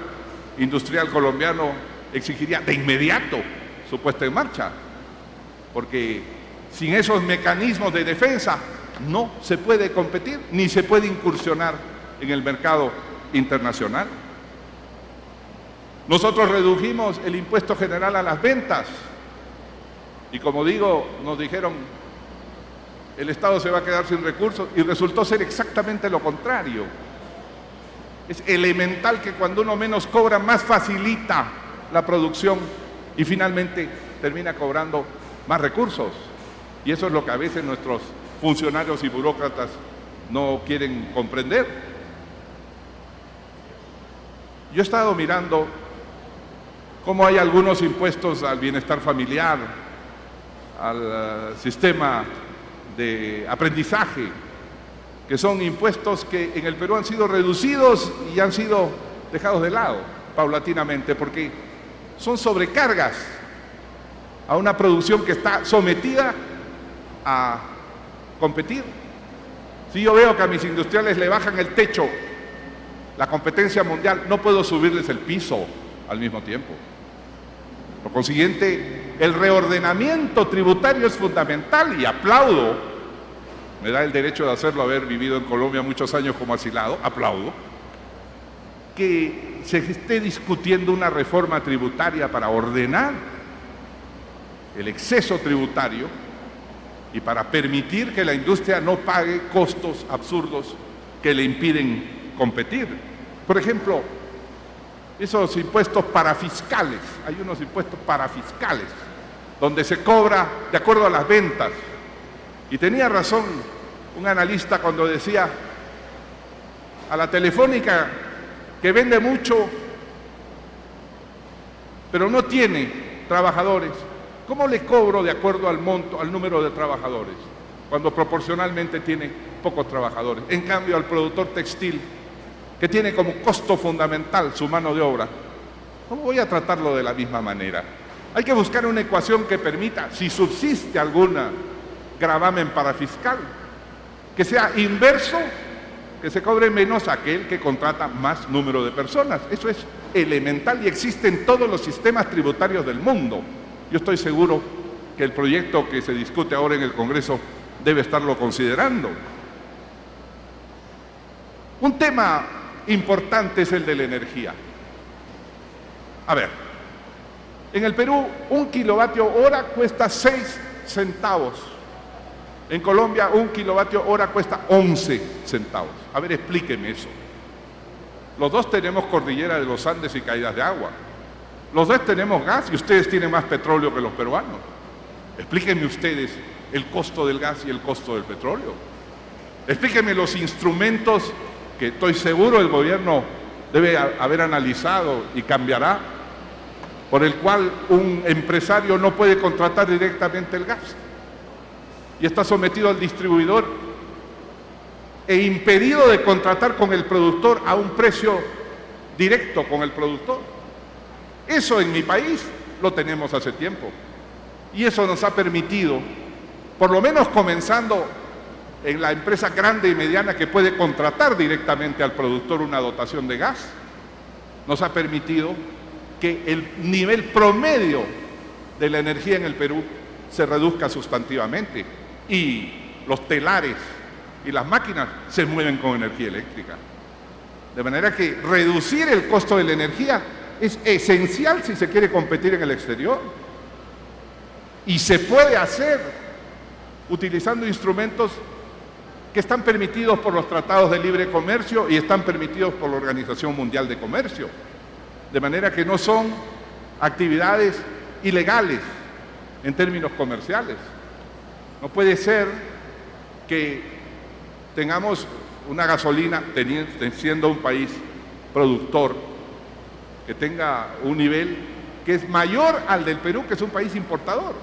industrial colombiano exigiría de inmediato su puesta en marcha, porque sin esos mecanismos de defensa no se puede competir ni se puede incursionar en el mercado internacional. Nosotros redujimos el impuesto general a las ventas y, como digo, nos dijeron el Estado se va a quedar sin recursos y resultó ser exactamente lo contrario. Es elemental que cuando uno menos cobra, más facilita la producción y finalmente termina cobrando más recursos. Y eso es lo que a veces nuestros funcionarios y burócratas no quieren comprender. Yo he estado mirando cómo hay algunos impuestos al bienestar familiar, al sistema de aprendizaje, que son impuestos que en el Perú han sido reducidos y han sido dejados de lado paulatinamente, porque son sobrecargas a una producción que está sometida a competir. Si yo veo que a mis industriales le bajan el techo, la competencia mundial, no puedo subirles el piso al mismo tiempo. Por consiguiente, el reordenamiento tributario es fundamental y aplaudo, me da el derecho de hacerlo, haber vivido en Colombia muchos años como asilado, aplaudo, que se esté discutiendo una reforma tributaria para ordenar el exceso tributario y para permitir que la industria no pague costos absurdos que le impiden competir. Por ejemplo, esos impuestos parafiscales, hay unos impuestos parafiscales donde se cobra de acuerdo a las ventas. Y tenía razón un analista cuando decía: a la Telefónica, que vende mucho pero no tiene trabajadores, ¿cómo le cobro de acuerdo al monto, al número de trabajadores, cuando proporcionalmente tiene pocos trabajadores? En cambio, al productor textil, que tiene como costo fundamental su mano de obra, ¿cómo voy a tratarlo de la misma manera? Hay que buscar una ecuación que permita, si subsiste alguna gravamen parafiscal, que sea inverso, que se cobre menos a aquel que contrata más número de personas. Eso es elemental y existe en todos los sistemas tributarios del mundo. Yo estoy seguro que el proyecto que se discute ahora en el Congreso debe estarlo considerando. Un tema importante es el de la energía. A ver, en el Perú 1 kilovatio hora cuesta 6 centavos. En Colombia 1 kilovatio hora cuesta 11 centavos. A ver, explíqueme eso. Los dos tenemos cordillera de los Andes y caídas de agua. Los dos tenemos gas y ustedes tienen más petróleo que los peruanos. Explíquenme ustedes el costo del gas y el costo del petróleo. Explíquenme los instrumentos que estoy seguro el gobierno debe haber analizado y cambiará, por el cual un empresario no puede contratar directamente el gas y está sometido al distribuidor e impedido de contratar con el productor a un precio directo con el productor. Eso en mi país lo tenemos hace tiempo y eso nos ha permitido, por lo menos comenzando en la empresa grande y mediana que puede contratar directamente al productor una dotación de gas, nos ha permitido que el nivel promedio de la energía en el Perú se reduzca sustantivamente y los telares y las máquinas se mueven con energía eléctrica. De manera que reducir el costo de la energía es esencial si se quiere competir en el exterior. Y se puede hacer utilizando instrumentos que están permitidos por los tratados de libre comercio y están permitidos por la Organización Mundial de Comercio. De manera que no son actividades ilegales en términos comerciales. No puede ser que tengamos una gasolina, siendo un país productor, que tenga un nivel que es mayor al del Perú, que es un país importador.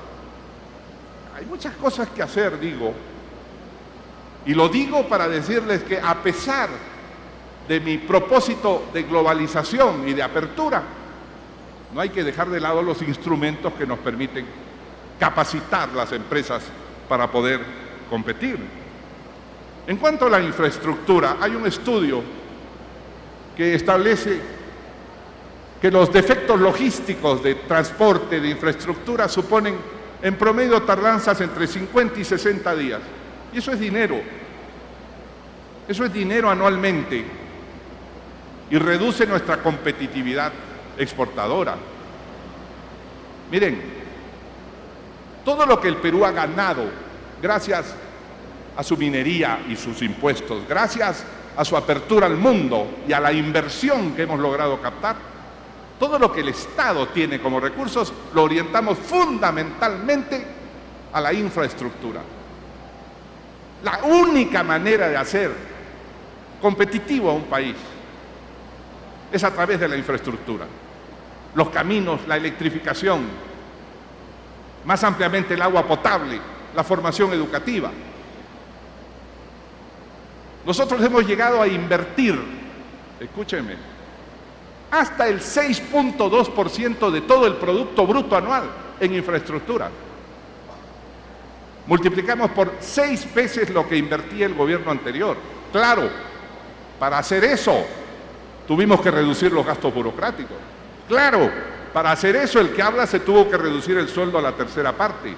Hay muchas cosas que hacer, digo, y lo digo para decirles que a pesar de mi propósito de globalización y de apertura, no hay que dejar de lado los instrumentos que nos permiten capacitar las empresas para poder competir. En cuanto a la infraestructura, hay un estudio que establece que los defectos logísticos de transporte, de infraestructura, suponen en promedio tardanzas entre 50 y 60 días. Y eso es dinero. Eso es dinero anualmente. Y reduce nuestra competitividad exportadora. Miren, todo lo que el Perú ha ganado gracias a su minería y sus impuestos, gracias a su apertura al mundo y a la inversión que hemos logrado captar, todo lo que el Estado tiene como recursos lo orientamos fundamentalmente a la infraestructura. La única manera de hacer competitivo a un país es a través de la infraestructura. Los caminos, la electrificación, más ampliamente el agua potable, la formación educativa. Nosotros hemos llegado a invertir, escúchenme, hasta el 6.2% de todo el Producto Bruto Anual en infraestructura. Multiplicamos por 6 veces lo que invertía el gobierno anterior. Claro, para hacer eso tuvimos que reducir los gastos burocráticos. Claro, para hacer eso el que habla se tuvo que reducir el sueldo a la tercera parte.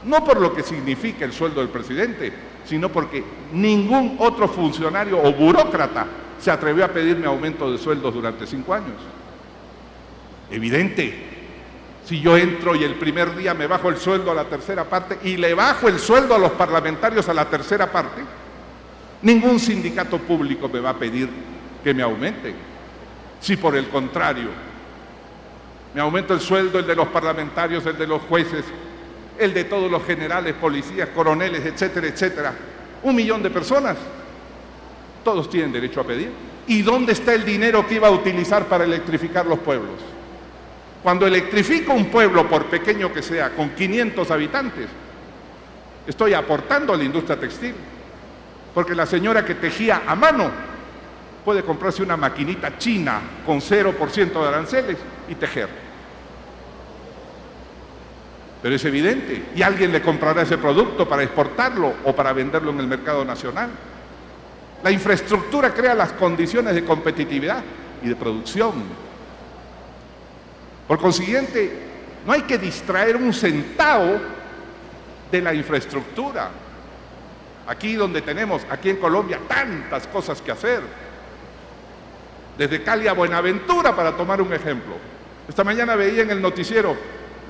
No por lo que significa el sueldo del presidente, sino porque ningún otro funcionario o burócrata se atrevió a pedirme aumento de sueldos durante 5 años. Evidente, si yo entro y el primer día me bajo el sueldo a la tercera parte y le bajo el sueldo a los parlamentarios a la tercera parte, ningún sindicato público me va a pedir que me aumente. Si por el contrario, me aumento el sueldo, el de los parlamentarios, el de los jueces, el de todos los generales, policías, coroneles, etcétera, etcétera, 1 millón de personas, todos tienen derecho a pedir. ¿Y dónde está el dinero que iba a utilizar para electrificar los pueblos? Cuando electrifico un pueblo, por pequeño que sea, con 500 habitantes, estoy aportando a la industria textil, porque la señora que tejía a mano puede comprarse una maquinita china con 0% de aranceles y tejer. Pero es evidente, y alguien le comprará ese producto para exportarlo o para venderlo en el mercado nacional. La infraestructura crea las condiciones de competitividad y de producción. Por consiguiente, no hay que distraer un centavo de la infraestructura. Aquí donde tenemos, aquí en Colombia, tantas cosas que hacer. Desde Cali a Buenaventura, para tomar un ejemplo. Esta mañana veía en el noticiero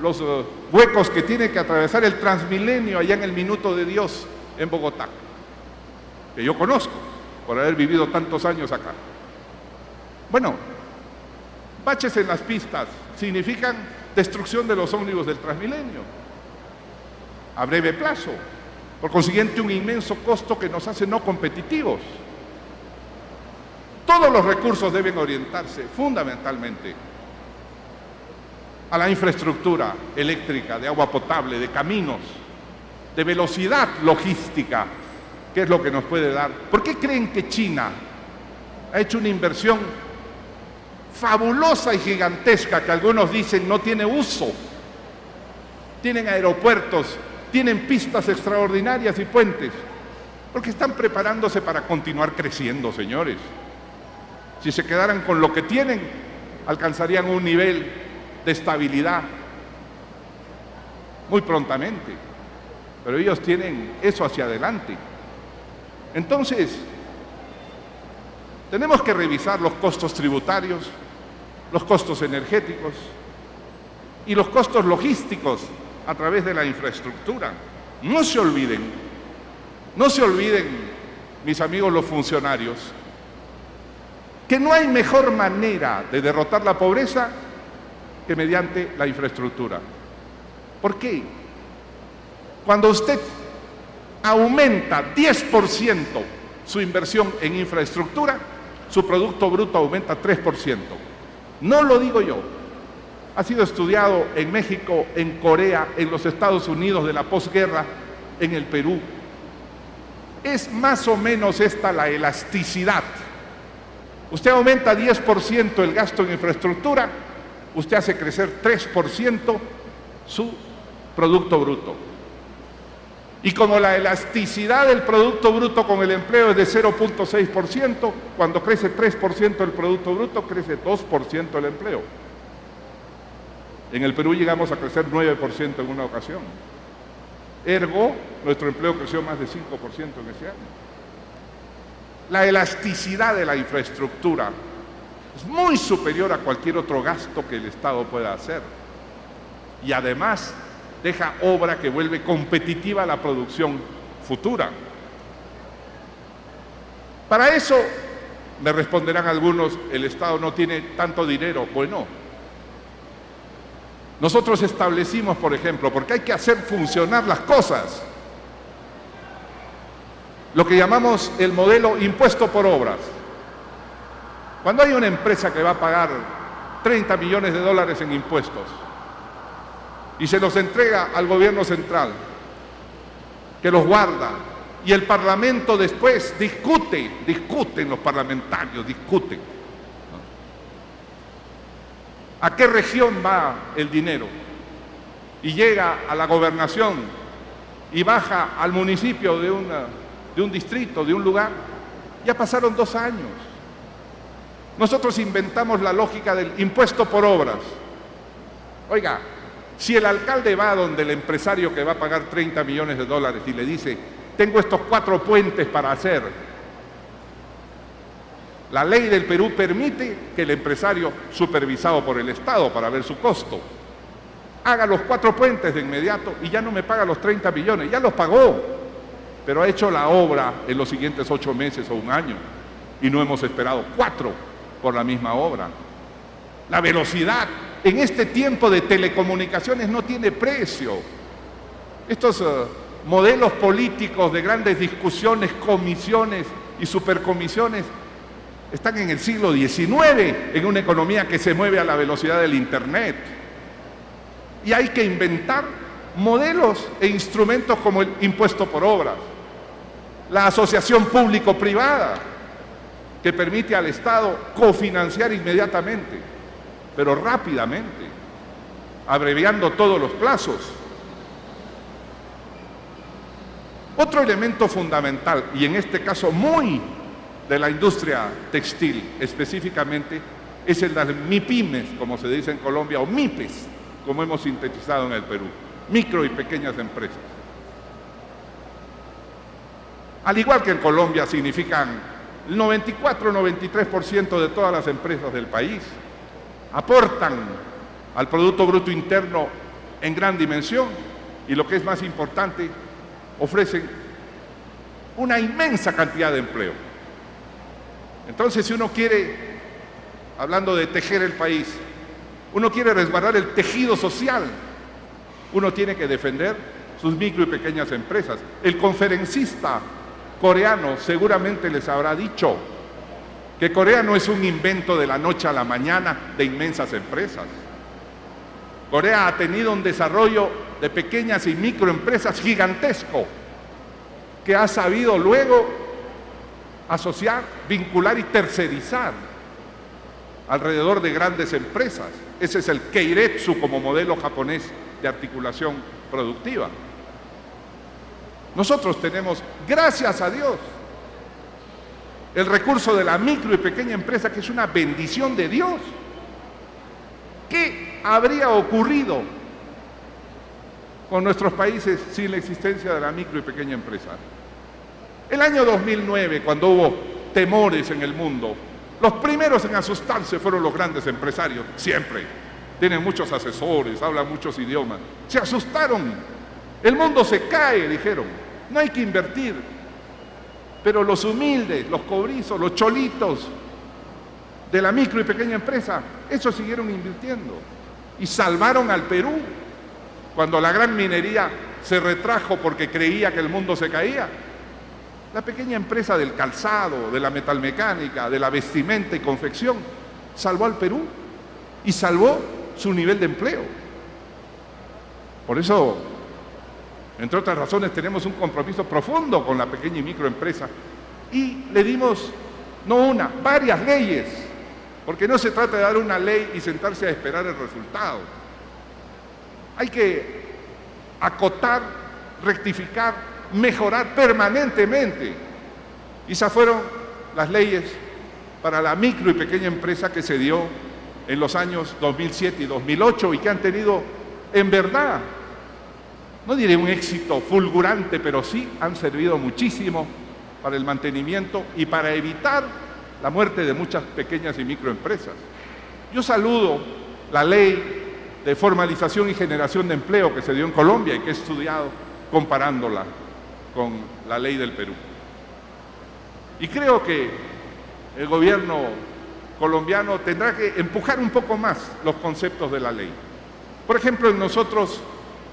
los huecos que tiene que atravesar el Transmilenio allá en el Minuto de Dios en Bogotá, que yo conozco por haber vivido tantos años acá. Bueno, baches en las pistas significan destrucción de los ómnibus del Transmilenio a breve plazo, por consiguiente un inmenso costo que nos hace no competitivos. Todos los recursos deben orientarse fundamentalmente a la infraestructura eléctrica, de agua potable, de caminos, de velocidad logística, que es lo que nos puede dar. ¿Por qué creen que China ha hecho una inversión fabulosa y gigantesca que algunos dicen no tiene uso? Tienen aeropuertos, tienen pistas extraordinarias y puentes, porque están preparándose para continuar creciendo, señores. Si se quedaran con lo que tienen, alcanzarían un nivel de estabilidad muy prontamente, pero ellos tienen eso hacia adelante. Entonces, tenemos que revisar los costos tributarios, los costos energéticos y los costos logísticos a través de la infraestructura. No se olviden, mis amigos los funcionarios, que no hay mejor manera de derrotar la pobreza que mediante la infraestructura. ¿Por qué? Cuando usted aumenta 10% su inversión en infraestructura, su Producto Bruto aumenta 3%. No lo digo yo. Ha sido estudiado en México, en Corea, en los Estados Unidos de la posguerra, en el Perú. Es más o menos esta la elasticidad. Usted aumenta 10% el gasto en infraestructura, usted hace crecer 3% su Producto Bruto. Y como la elasticidad del Producto Bruto con el empleo es de 0.6%, cuando crece 3% el Producto Bruto, crece 2% el empleo. En el Perú llegamos a crecer 9% en una ocasión. Ergo, nuestro empleo creció más de 5% en ese año. La elasticidad de la infraestructura es muy superior a cualquier otro gasto que el Estado pueda hacer. Y además, deja obra que vuelve competitiva la producción futura. Para eso, me responderán algunos, el Estado no tiene tanto dinero. Bueno, nosotros establecimos, por ejemplo, porque hay que hacer funcionar las cosas, lo que llamamos el modelo impuesto por obras. Cuando hay una empresa que va a pagar 30 millones de dólares en impuestos y se los entrega al gobierno central, que los guarda, y el Parlamento después discuten los parlamentarios, discuten. ¿A qué región va el dinero? Y llega a la gobernación y baja al municipio de un distrito, de un lugar. Ya pasaron 2 años. Nosotros inventamos la lógica del impuesto por obras. Oiga, si el alcalde va donde el empresario que va a pagar 30 millones de dólares y le dice, tengo estos 4 puentes para hacer, la ley del Perú permite que el empresario, supervisado por el Estado para ver su costo, haga los 4 puentes de inmediato y ya no me paga los 30 millones, ya los pagó, pero ha hecho la obra en los siguientes 8 meses o 1 año y no hemos esperado 4 por la misma obra. La velocidad en este tiempo de telecomunicaciones no tiene precio. Estos modelos políticos de grandes discusiones, comisiones y supercomisiones están en el siglo XIX, en una economía que se mueve a la velocidad del Internet. Y hay que inventar modelos e instrumentos como el impuesto por obras, la asociación público-privada, que permite al Estado cofinanciar inmediatamente, pero rápidamente, abreviando todos los plazos. Otro elemento fundamental, y en este caso muy de la industria textil específicamente, es el de las MIPYMES, como se dice en Colombia, o MIPES, como hemos sintetizado en el Perú, micro y pequeñas empresas. Al igual que en Colombia significan el 94-93% de todas las empresas del país, aportan al Producto Bruto Interno en gran dimensión y, lo que es más importante, ofrecen una inmensa cantidad de empleo. Entonces, si uno quiere, hablando de tejer el país, uno quiere resguardar el tejido social, uno tiene que defender sus micro y pequeñas empresas. El conferencista coreano seguramente les habrá dicho que Corea no es un invento de la noche a la mañana de inmensas empresas. Corea ha tenido un desarrollo de pequeñas y microempresas gigantesco, que ha sabido luego asociar, vincular y tercerizar alrededor de grandes empresas. Ese es el Keiretsu como modelo japonés de articulación productiva. Nosotros tenemos, gracias a Dios, el recurso de la micro y pequeña empresa, que es una bendición de Dios. ¿Qué habría ocurrido con nuestros países sin la existencia de la micro y pequeña empresa? El año 2009, cuando hubo temores en el mundo, los primeros en asustarse fueron los grandes empresarios, siempre. Tienen muchos asesores, hablan muchos idiomas. Se asustaron. El mundo se cae, dijeron. No hay que invertir. Pero los humildes, los cobrizos, los cholitos de la micro y pequeña empresa, esos siguieron invirtiendo y salvaron al Perú. cuando la gran minería se retrajo porque creía que el mundo se caía. La pequeña empresa del calzado, de la metalmecánica, de la vestimenta y confección, salvó al Perú y salvó su nivel de empleo. Por eso, entre otras razones, tenemos un compromiso profundo con la pequeña y microempresa y le dimos, no una, varias leyes, porque no se trata de dar una ley y sentarse a esperar el resultado. Hay que acotar, rectificar, mejorar permanentemente. Y esas fueron las leyes para la micro y pequeña empresa que se dio en los años 2007 y 2008 y que han tenido, en verdad, no diré un éxito fulgurante, pero sí han servido muchísimo para el mantenimiento y para evitar la muerte de muchas pequeñas y microempresas. Yo saludo la ley de formalización y generación de empleo que se dio en Colombia y que he estudiado comparándola con la ley del Perú. Y creo que el gobierno colombiano tendrá que empujar un poco más los conceptos de la ley. Por ejemplo, en nosotros,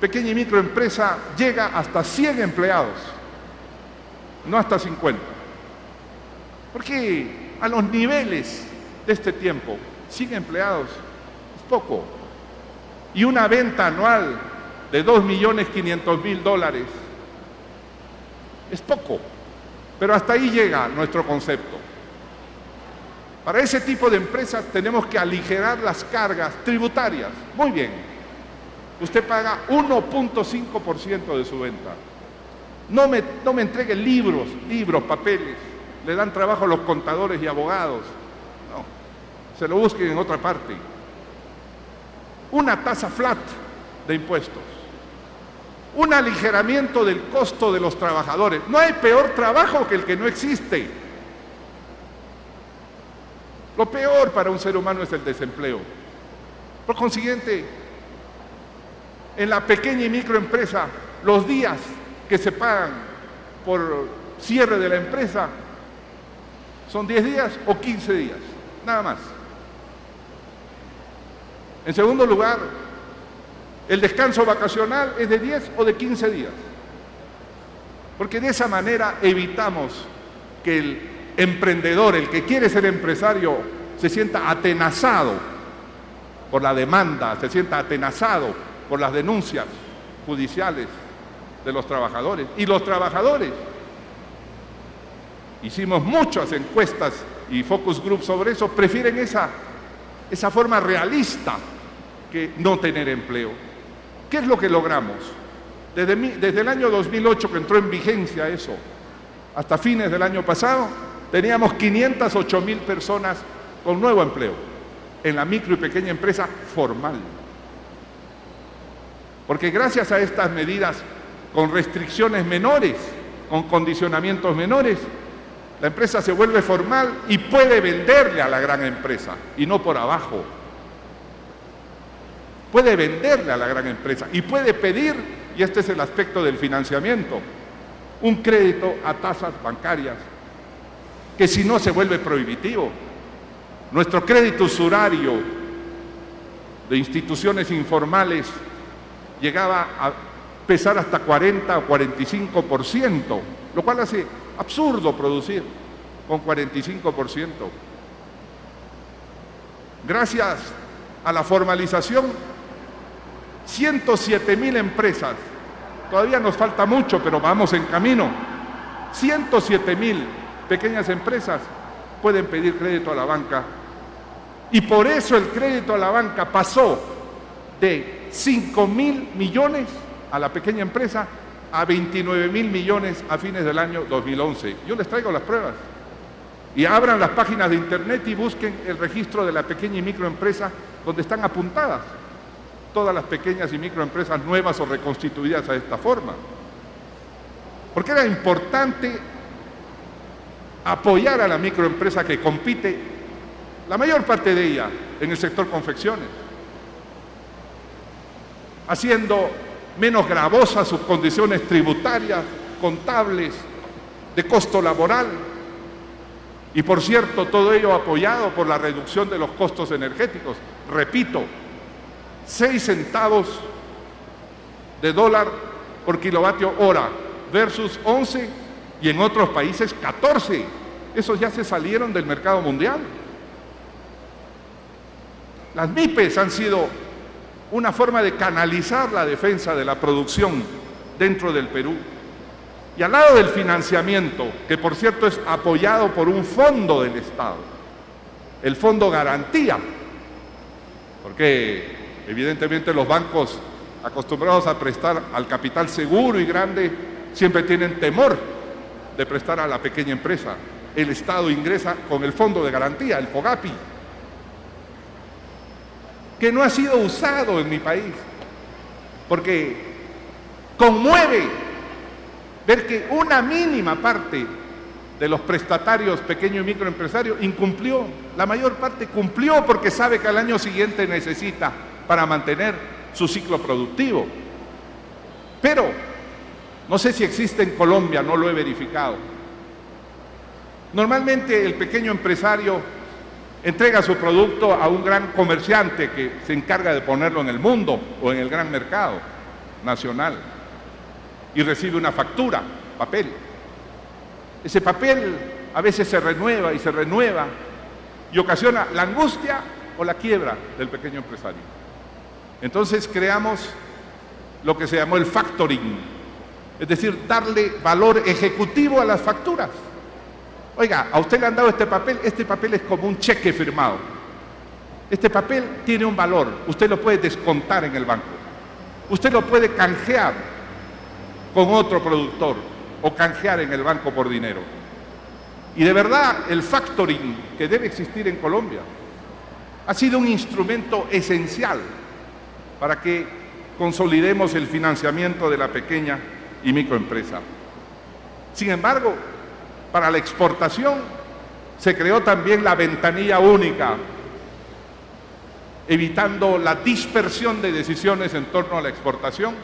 pequeña y microempresa llega hasta 100 empleados, no hasta 50. Porque a los niveles de este tiempo, 100 empleados es poco. Y una venta anual de $2.500.000 es poco, pero hasta ahí llega nuestro concepto. Para ese tipo de empresas tenemos que aligerar las cargas tributarias. Muy bien, usted paga 1.5% de su venta. No me entregue libros, papeles, le dan trabajo a los contadores y abogados. No, se lo busquen en otra parte. Una tasa flat de impuestos. Un aligeramiento del costo de los trabajadores. No hay peor trabajo que el que no existe. Lo peor para un ser humano es el desempleo. Por consiguiente, en la pequeña y microempresa, los días que se pagan por cierre de la empresa son 10 días o 15 días, nada más. En segundo lugar, el descanso vacacional es de 10 o de 15 días. Porque de esa manera evitamos que el emprendedor, el que quiere ser empresario, se sienta atenazado por la demanda, se sienta atenazado por las denuncias judiciales de los trabajadores. Y los trabajadores, hicimos muchas encuestas y focus group sobre eso, prefieren esa forma realista que no tener empleo. ¿Qué es lo que logramos? Desde el año 2008 que entró en vigencia eso, hasta fines del año pasado, teníamos 508.000 personas con nuevo empleo en la micro y pequeña empresa formal. Porque gracias a estas medidas, con restricciones menores, con condicionamientos menores, la empresa se vuelve formal y puede venderle a la gran empresa, y no por abajo. Puede venderle a la gran empresa y puede pedir, y este es el aspecto del financiamiento, un crédito a tasas bancarias, que si no se vuelve prohibitivo. Nuestro crédito usurario de instituciones informales llegaba a pesar hasta 40 o 45%, lo cual hace absurdo producir con 45%. Gracias a la formalización, 107.000 empresas, todavía nos falta mucho, pero vamos en camino, 107.000 pequeñas empresas pueden pedir crédito a la banca, y por eso el crédito a la banca pasó de 5.000 millones a la pequeña empresa a 29.000 millones a fines del año 2011. Yo les traigo las pruebas. Y abran las páginas de internet y busquen el registro de la pequeña y microempresa, donde están apuntadas todas las pequeñas y microempresas nuevas o reconstituidas a esta forma. Porque era importante apoyar a la microempresa que compite, la mayor parte de ella, en el sector confecciones, haciendo menos gravosas sus condiciones tributarias, contables, de costo laboral. Y por cierto, todo ello apoyado por la reducción de los costos energéticos. Repito, 6 centavos de dólar por kilovatio hora versus 11 y en otros países 14. Esos ya se salieron del mercado mundial. Las MIPES han sido una forma de canalizar la defensa de la producción dentro del Perú. Y al lado del financiamiento, que por cierto es apoyado por un fondo del Estado, el Fondo Garantía, porque evidentemente los bancos acostumbrados a prestar al capital seguro y grande siempre tienen temor de prestar a la pequeña empresa. El Estado ingresa con el Fondo de Garantía, el FOGAPI, que no ha sido usado en mi país, porque conmueve ver que una mínima parte de los prestatarios pequeños y microempresarios incumplió. La mayor parte cumplió porque sabe que al año siguiente necesita para mantener su ciclo productivo. Pero no sé si existe en Colombia, no lo he verificado. Normalmente el pequeño empresario entrega su producto a un gran comerciante que se encarga de ponerlo en el mundo o en el gran mercado nacional y recibe una factura, papel. Ese papel a veces se renueva y ocasiona la angustia o la quiebra del pequeño empresario. Entonces creamos lo que se llamó el factoring, es decir, darle valor ejecutivo a las facturas. Oiga, a usted le han dado este papel es como un cheque firmado. Este papel tiene un valor, usted lo puede descontar en el banco, usted lo puede canjear con otro productor o canjear en el banco por dinero. Y de verdad, el factoring que debe existir en Colombia ha sido un instrumento esencial para que consolidemos el financiamiento de la pequeña y microempresa. Sin embargo, para la exportación se creó también la ventanilla única, evitando la dispersión de decisiones en torno a la exportación,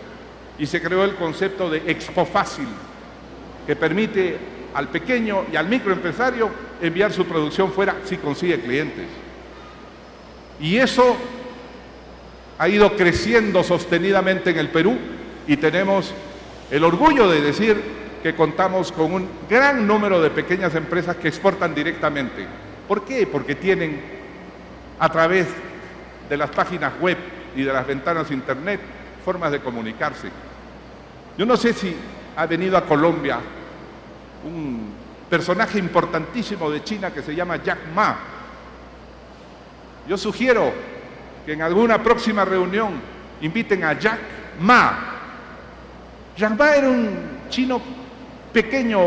y se creó el concepto de Expo Fácil, que permite al pequeño y al microempresario enviar su producción fuera si consigue clientes. Y eso ha ido creciendo sostenidamente en el Perú y tenemos el orgullo de decir que contamos con un gran número de pequeñas empresas que exportan directamente. ¿Por qué? Porque tienen, a través de las páginas web y de las ventanas internet, formas de comunicarse. Yo no sé si ha venido a Colombia un personaje importantísimo de China que se llama Jack Ma. Yo sugiero que en alguna próxima reunión inviten a Jack Ma. Jack Ma era un chino pequeño,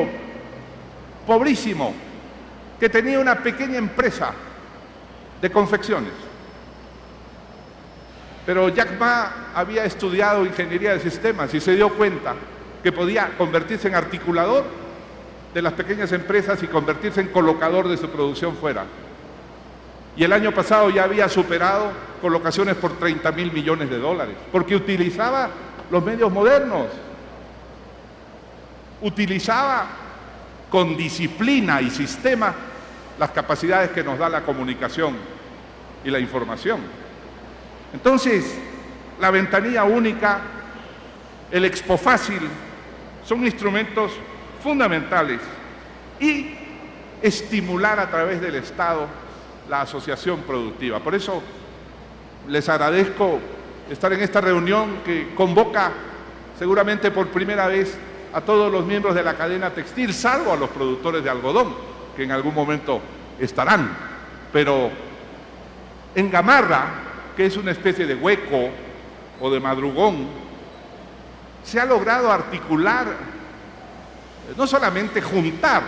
pobrísimo, que tenía una pequeña empresa de confecciones. Pero Jack Ma había estudiado ingeniería de sistemas y se dio cuenta que podía convertirse en articulador de las pequeñas empresas y convertirse en colocador de su producción fuera. Y el año pasado ya había superado colocaciones por 30.000 millones de dólares, porque utilizaba los medios modernos, utilizaba con disciplina y sistema las capacidades que nos da la comunicación y la información. Entonces, la ventanilla única, el Expo Fácil, son instrumentos fundamentales, y estimular a través del Estado la asociación productiva. Por eso les agradezco estar en esta reunión que convoca seguramente por primera vez a todos los miembros de la cadena textil, salvo a los productores de algodón, que en algún momento estarán. Pero en Gamarra, que es una especie de hueco o de madrugón, se ha logrado articular, no solamente juntar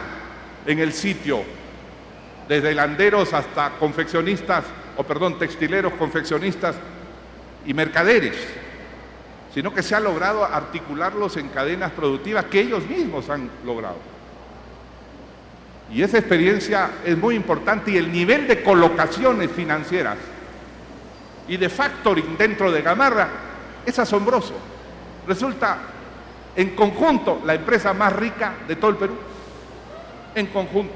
en el sitio desde hilanderos hasta confeccionistas, textileros, confeccionistas y mercaderes, sino que se ha logrado articularlos en cadenas productivas que ellos mismos han logrado. Y esa experiencia es muy importante, y el nivel de colocaciones financieras y de factoring dentro de Gamarra es asombroso. Resulta en conjunto la empresa más rica de todo el Perú, en conjunto,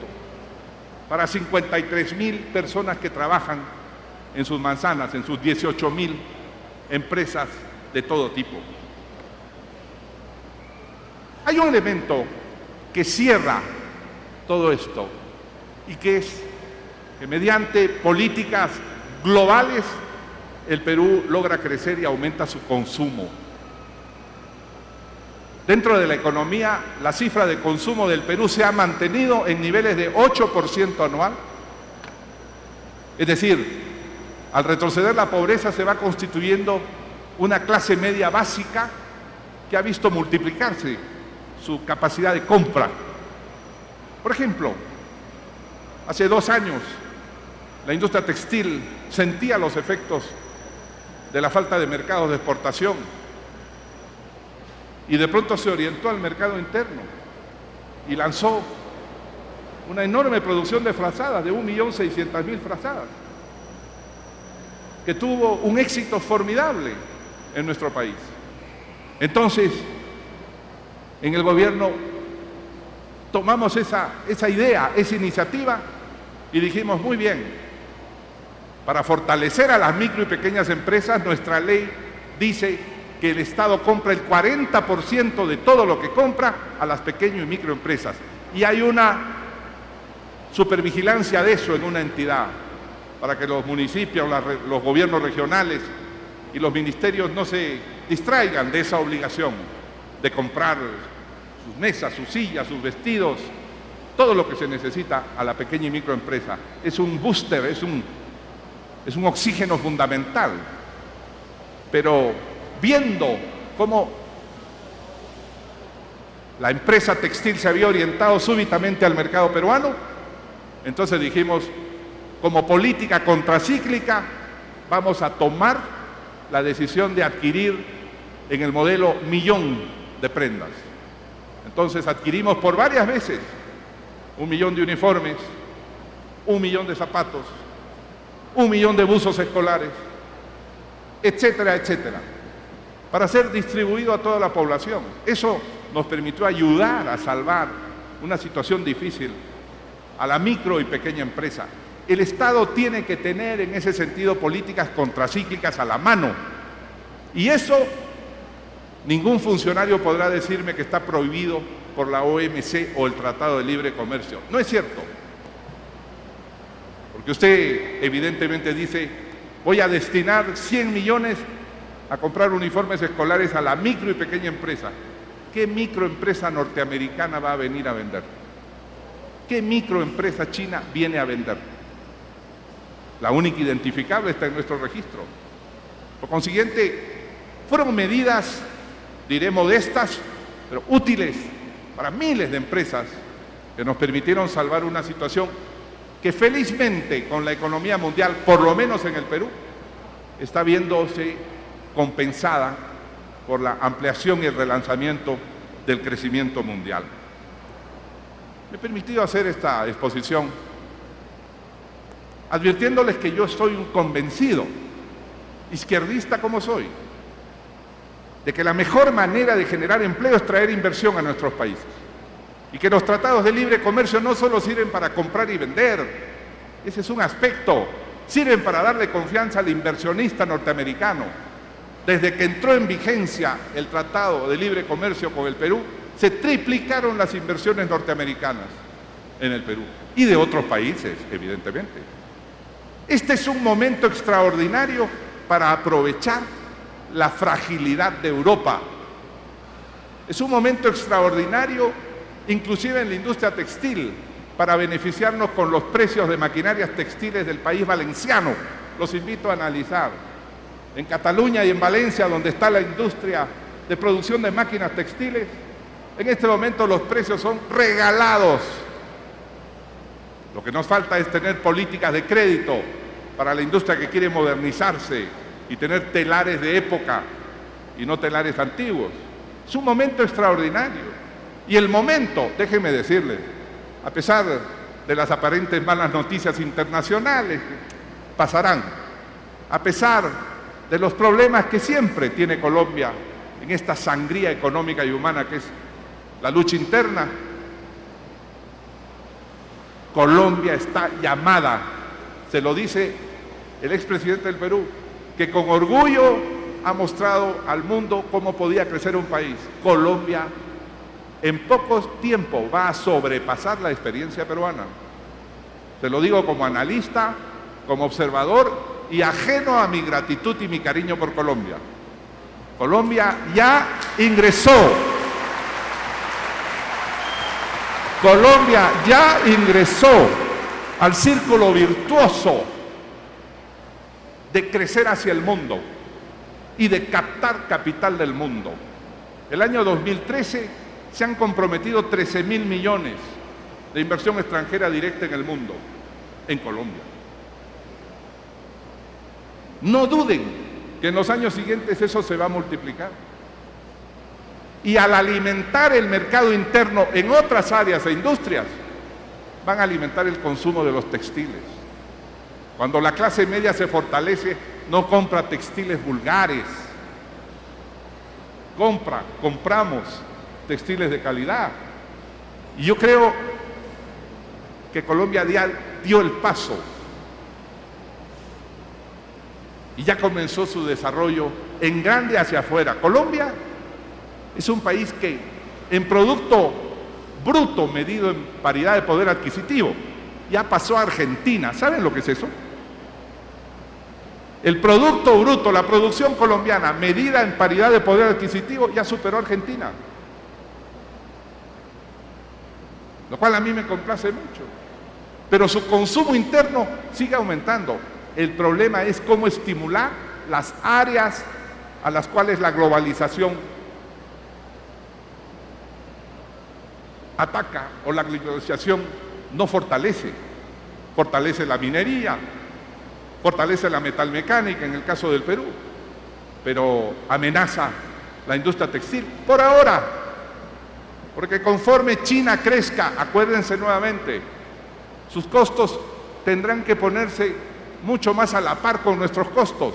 para 53.000 personas que trabajan en sus manzanas, en sus 18.000 empresas de todo tipo. Hay un elemento que cierra todo esto y que es que mediante políticas globales el Perú logra crecer y aumenta su consumo. Dentro de la economía, la cifra de consumo del Perú se ha mantenido en niveles de 8% anual. Es decir, al retroceder la pobreza se va constituyendo una clase media básica que ha visto multiplicarse su capacidad de compra. Por ejemplo, hace 2 años la industria textil sentía los efectos de la falta de mercados de exportación y de pronto se orientó al mercado interno y lanzó una enorme producción de frazadas, de 1.600.000 frazadas, que tuvo un éxito formidable en nuestro país. Entonces, en el gobierno tomamos esa idea, esa iniciativa y dijimos, muy bien, para fortalecer a las micro y pequeñas empresas, nuestra ley dice que el Estado compra el 40% de todo lo que compra a las pequeñas y microempresas. Y hay una supervigilancia de eso en una entidad, para que los municipios, los gobiernos regionales y los ministerios no se distraigan de esa obligación de comprar sus mesas, sus sillas, sus vestidos, todo lo que se necesita a la pequeña y microempresa. Es un booster, es un oxígeno fundamental. Pero viendo cómo la empresa textil se había orientado súbitamente al mercado peruano, entonces dijimos, como política contracíclica, vamos a tomar la decisión de adquirir en el modelo 1.000.000 de prendas. Entonces adquirimos por varias veces 1.000.000 de uniformes, 1.000.000 de zapatos, 1.000.000 de buzos escolares, etcétera, etcétera, para ser distribuido a toda la población. Eso nos permitió ayudar a salvar una situación difícil a la micro y pequeña empresa. El Estado tiene que tener en ese sentido políticas contracíclicas a la mano. Y eso ningún funcionario podrá decirme que está prohibido por la OMC o el Tratado de Libre Comercio. No es cierto. Porque usted evidentemente dice, voy a destinar 100 millones a comprar uniformes escolares a la micro y pequeña empresa. ¿Qué microempresa norteamericana va a venir a vender? ¿Qué microempresa china viene a vender? La única identificable está en nuestro registro. Por consiguiente, fueron medidas, diré modestas, pero útiles para miles de empresas que nos permitieron salvar una situación que felizmente con la economía mundial, por lo menos en el Perú, está viéndose compensada por la ampliación y el relanzamiento del crecimiento mundial. Me he permitido hacer esta exposición advirtiéndoles que yo soy un convencido, izquierdista como soy, de que la mejor manera de generar empleo es traer inversión a nuestros países y que los tratados de libre comercio no solo sirven para comprar y vender, ese es un aspecto, sirven para darle confianza al inversionista norteamericano. Desde que entró en vigencia el Tratado de Libre Comercio con el Perú, se triplicaron las inversiones norteamericanas en el Perú y de otros países, evidentemente. Este es un momento extraordinario para aprovechar la fragilidad de Europa. Es un momento extraordinario, inclusive en la industria textil, para beneficiarnos con los precios de maquinarias textiles del país valenciano. Los invito a analizar. En Cataluña y en Valencia, donde está la industria de producción de máquinas textiles, en este momento los precios son regalados. Lo que nos falta es tener políticas de crédito para la industria que quiere modernizarse y tener telares de época y no telares antiguos. Es un momento extraordinario. Y el momento, déjenme decirles, a pesar de las aparentes malas noticias internacionales, pasarán. A pesar de los problemas que siempre tiene Colombia en esta sangría económica y humana que es la lucha interna, Colombia está llamada, se lo dice el expresidente del Perú, que con orgullo ha mostrado al mundo cómo podía crecer un país. Colombia en poco tiempo va a sobrepasar la experiencia peruana. Te lo digo como analista, como observador y ajeno a mi gratitud y mi cariño por Colombia. Colombia ya ingresó. Colombia ya ingresó al círculo virtuoso de crecer hacia el mundo y de captar capital del mundo. El año 2013 se han comprometido 13.000 millones de inversión extranjera directa en el mundo, en Colombia. No duden que en los años siguientes eso se va a multiplicar. Y al alimentar el mercado interno en otras áreas e industrias, van a alimentar el consumo de los textiles. Cuando la clase media se fortalece, no compra textiles vulgares. Compramos textiles de calidad. Y yo creo que Colombia dio el paso y ya comenzó su desarrollo en grande hacia afuera. Colombia es un país que en producto bruto medido en paridad de poder adquisitivo ya pasó a Argentina. ¿Saben lo que es eso? El producto bruto, la producción colombiana medida en paridad de poder adquisitivo ya superó a Argentina, lo cual a mí me complace mucho, pero su consumo interno sigue aumentando. El problema es cómo estimular las áreas a las cuales la globalización ataca o la globalización no fortalece. Fortalece la minería, fortalece la metalmecánica en el caso del Perú, pero amenaza la industria textil por ahora, porque conforme China crezca, acuérdense nuevamente, sus costos tendrán que ponerse mucho más a la par con nuestros costos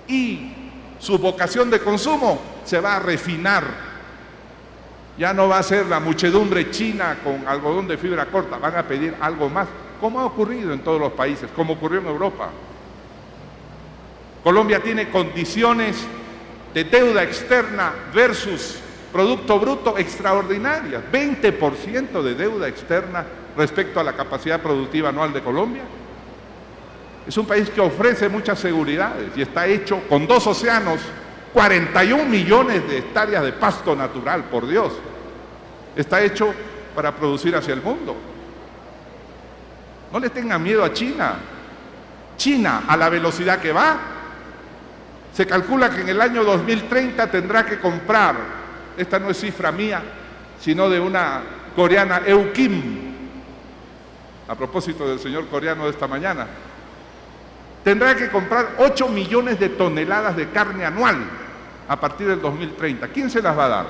y su vocación de consumo se va a refinar. Ya no va a ser la muchedumbre china con algodón de fibra corta, van a pedir algo más, como ha ocurrido en todos los países, como ocurrió en Europa. Colombia tiene condiciones de deuda externa versus Producto Bruto extraordinarias, 20% de deuda externa respecto a la capacidad productiva anual de Colombia. Es un país que ofrece muchas seguridades y está hecho con 2 océanos, 41 millones de hectáreas de pasto natural, por Dios. Está hecho para producir hacia el mundo. No le tengan miedo a China. China, a la velocidad que va, se calcula que en el año 2030 tendrá que comprar, esta no es cifra mía, sino de una coreana, Eukim, a propósito del señor coreano de esta mañana, tendrá que comprar 8 millones de toneladas de carne anual a partir del 2030. ¿Quién se las va a dar?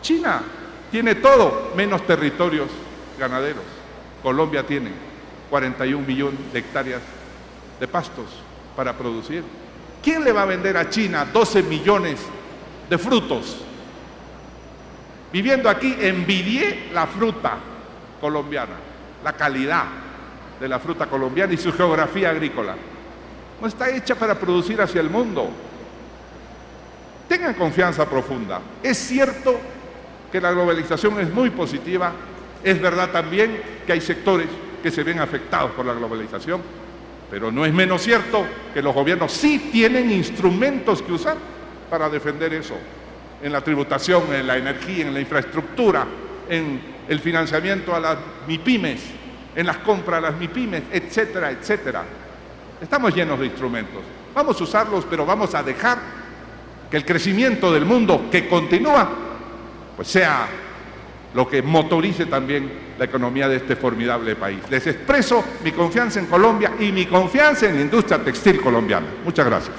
China tiene todo, menos territorios ganaderos. Colombia tiene 41 millones de hectáreas de pastos para producir. ¿Quién le va a vender a China 12 millones de frutos? Viviendo aquí, envidié la fruta colombiana, la calidad de la fruta colombiana y su geografía agrícola. No está hecha para producir hacia el mundo. Tengan confianza profunda. Es cierto que la globalización es muy positiva, es verdad también que hay sectores que se ven afectados por la globalización, pero no es menos cierto que los gobiernos sí tienen instrumentos que usar para defender eso, en la tributación, en la energía, en la infraestructura, en el financiamiento a las MIPYMES, en las compras a las MIPYMES, etcétera, etcétera. Estamos llenos de instrumentos. Vamos a usarlos, pero vamos a dejar que el crecimiento del mundo que continúa, pues sea lo que motorice también la economía de este formidable país. Les expreso mi confianza en Colombia y mi confianza en la industria textil colombiana. Muchas gracias.